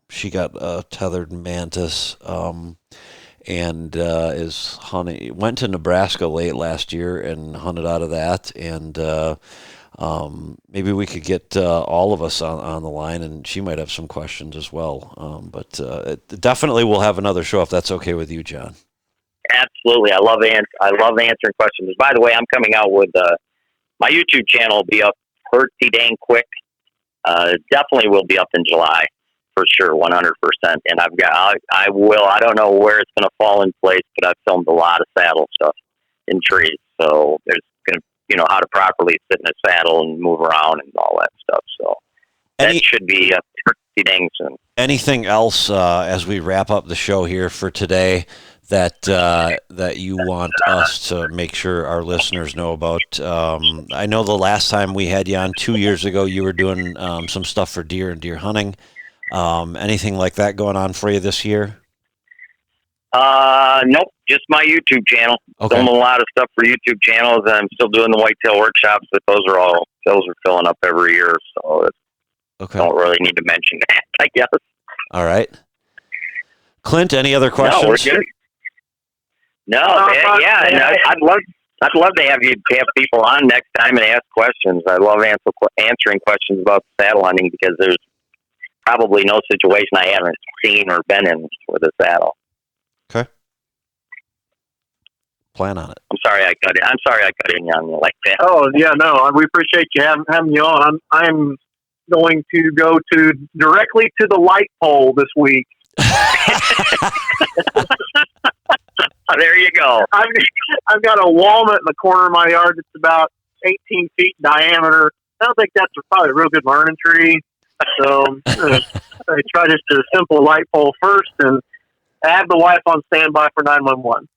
she got a tethered mantis, and is hunting. Went to Nebraska late last year and hunted out of that, and maybe we could get all of us on the line, and she might have some questions as well. But definitely we'll have another show if that's okay with you, John.
Absolutely, I love answering questions. By the way, I'm coming out with. My YouTube channel will be up pretty dang quick. Definitely will be up in July for sure, 100%. And I don't know where it's going to fall in place, but I've filmed a lot of saddle stuff in trees. So there's going to, how to properly sit in a saddle and move around and all that stuff. So that should be up pretty dang soon. Anything
else as we wrap up the show here for today that you want us to make sure our listeners know about? I know the last time we had you on 2 years ago, you were doing some stuff for deer and deer hunting. Anything like that going on for you this year?
Nope, just my YouTube channel.
Okay.
Doing a lot of stuff for YouTube channels, and I'm still doing the whitetail workshops, but those are filling up every year, so don't really need to mention that, I guess.
All right. Clint, any other questions?
No, we're good. No, and I'd I'd love to have people on next time and ask questions. I love answering questions about saddle hunting because there's probably no situation I haven't seen or been in with a saddle.
Okay. Plan on it.
I'm sorry I cut in on you like that.
Oh yeah, no, we appreciate you having you on. I'm going to go directly to the light pole this week.
There you go.
I've got a walnut in the corner of my yard that's about 18 feet in diameter. I don't think that's probably a real good learning tree. So I try just a simple light pole first, and I have the wife on standby for 911.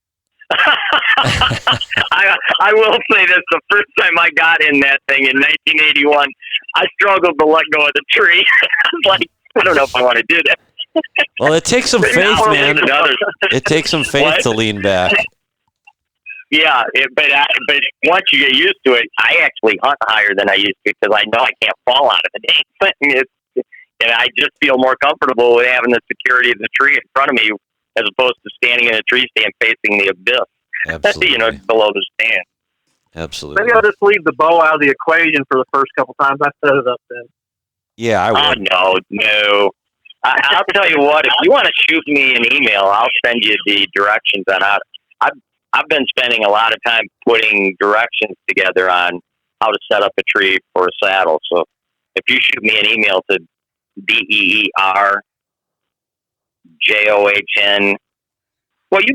I will say this: the first time I got in that thing in 1981, I struggled to let go of the tree. I was like, I don't know if I want to do that.
Well, it takes some faith, man. It takes some faith to lean back.
Yeah, but once you get used to it, I actually hunt higher than I used to because I know I can't fall out of the dang thing. And I just feel more comfortable with having the security of the tree in front of me as opposed to standing in a tree stand facing the abyss.
Absolutely.
Below the stand.
Absolutely.
Maybe I'll just leave the bow out of the equation for the first couple times I set it up then.
Yeah, I would.
Oh, no. I'll tell you what, if you want to shoot me an email, I'll send you the directions on how. I've been spending a lot of time putting directions together on how to set up a tree for a saddle. So if you shoot me an email to DeerJohn, well, Jason, you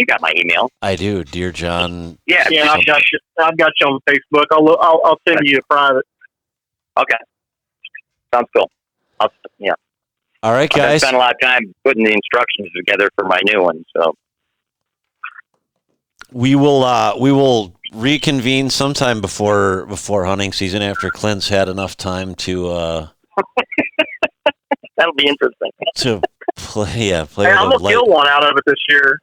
got my email.
I do, Dear John.
Yeah,
I've got you on Facebook. I'll send you a private.
Okay, sounds cool. Yeah.
All right, guys.
I spent a lot of time putting the instructions together for my new one. So
we will reconvene sometime before hunting season after Clint's had enough time to.
That'll be interesting.
To play.
Hey, I'm gonna kill one out of it this year.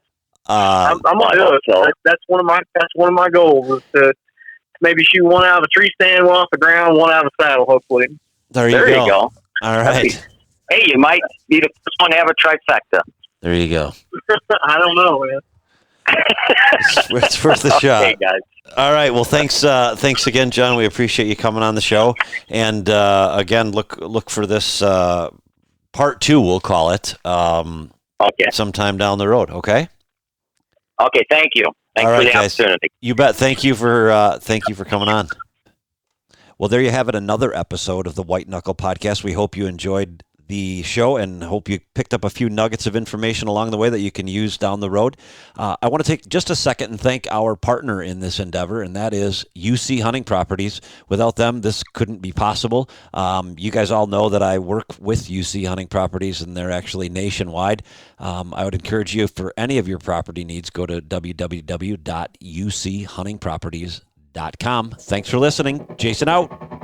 I'm gonna do it. So that's one of my goals is to maybe shoot one out of a tree stand, one off the ground, one out of a saddle. Hopefully.
There you go. All right.
Hey, you might be the first one to have a trifecta.
There you go.
I don't know, man.
It's worth a shot.
Okay, guys.
All right. Well, thanks again, John. We appreciate you coming on the show. And again, look for this part 2. We'll call it.
Okay.
Sometime down the road. Okay.
Okay. Thank you. Thanks for the opportunity.
You bet. Thank you for coming on. Well, there you have it. Another episode of the White Knuckle Podcast. We hope you enjoyed the show and hope you picked up a few nuggets of information along the way that you can use down the road. I want to take just a second and thank our partner in this endeavor, and that is UC Hunting Properties. Without them, this couldn't be possible. You guys all know that I work with UC Hunting Properties, and they're actually nationwide. I would encourage you, for any of your property needs, go to www.uchuntingproperties.com. Thanks for listening. Jason out.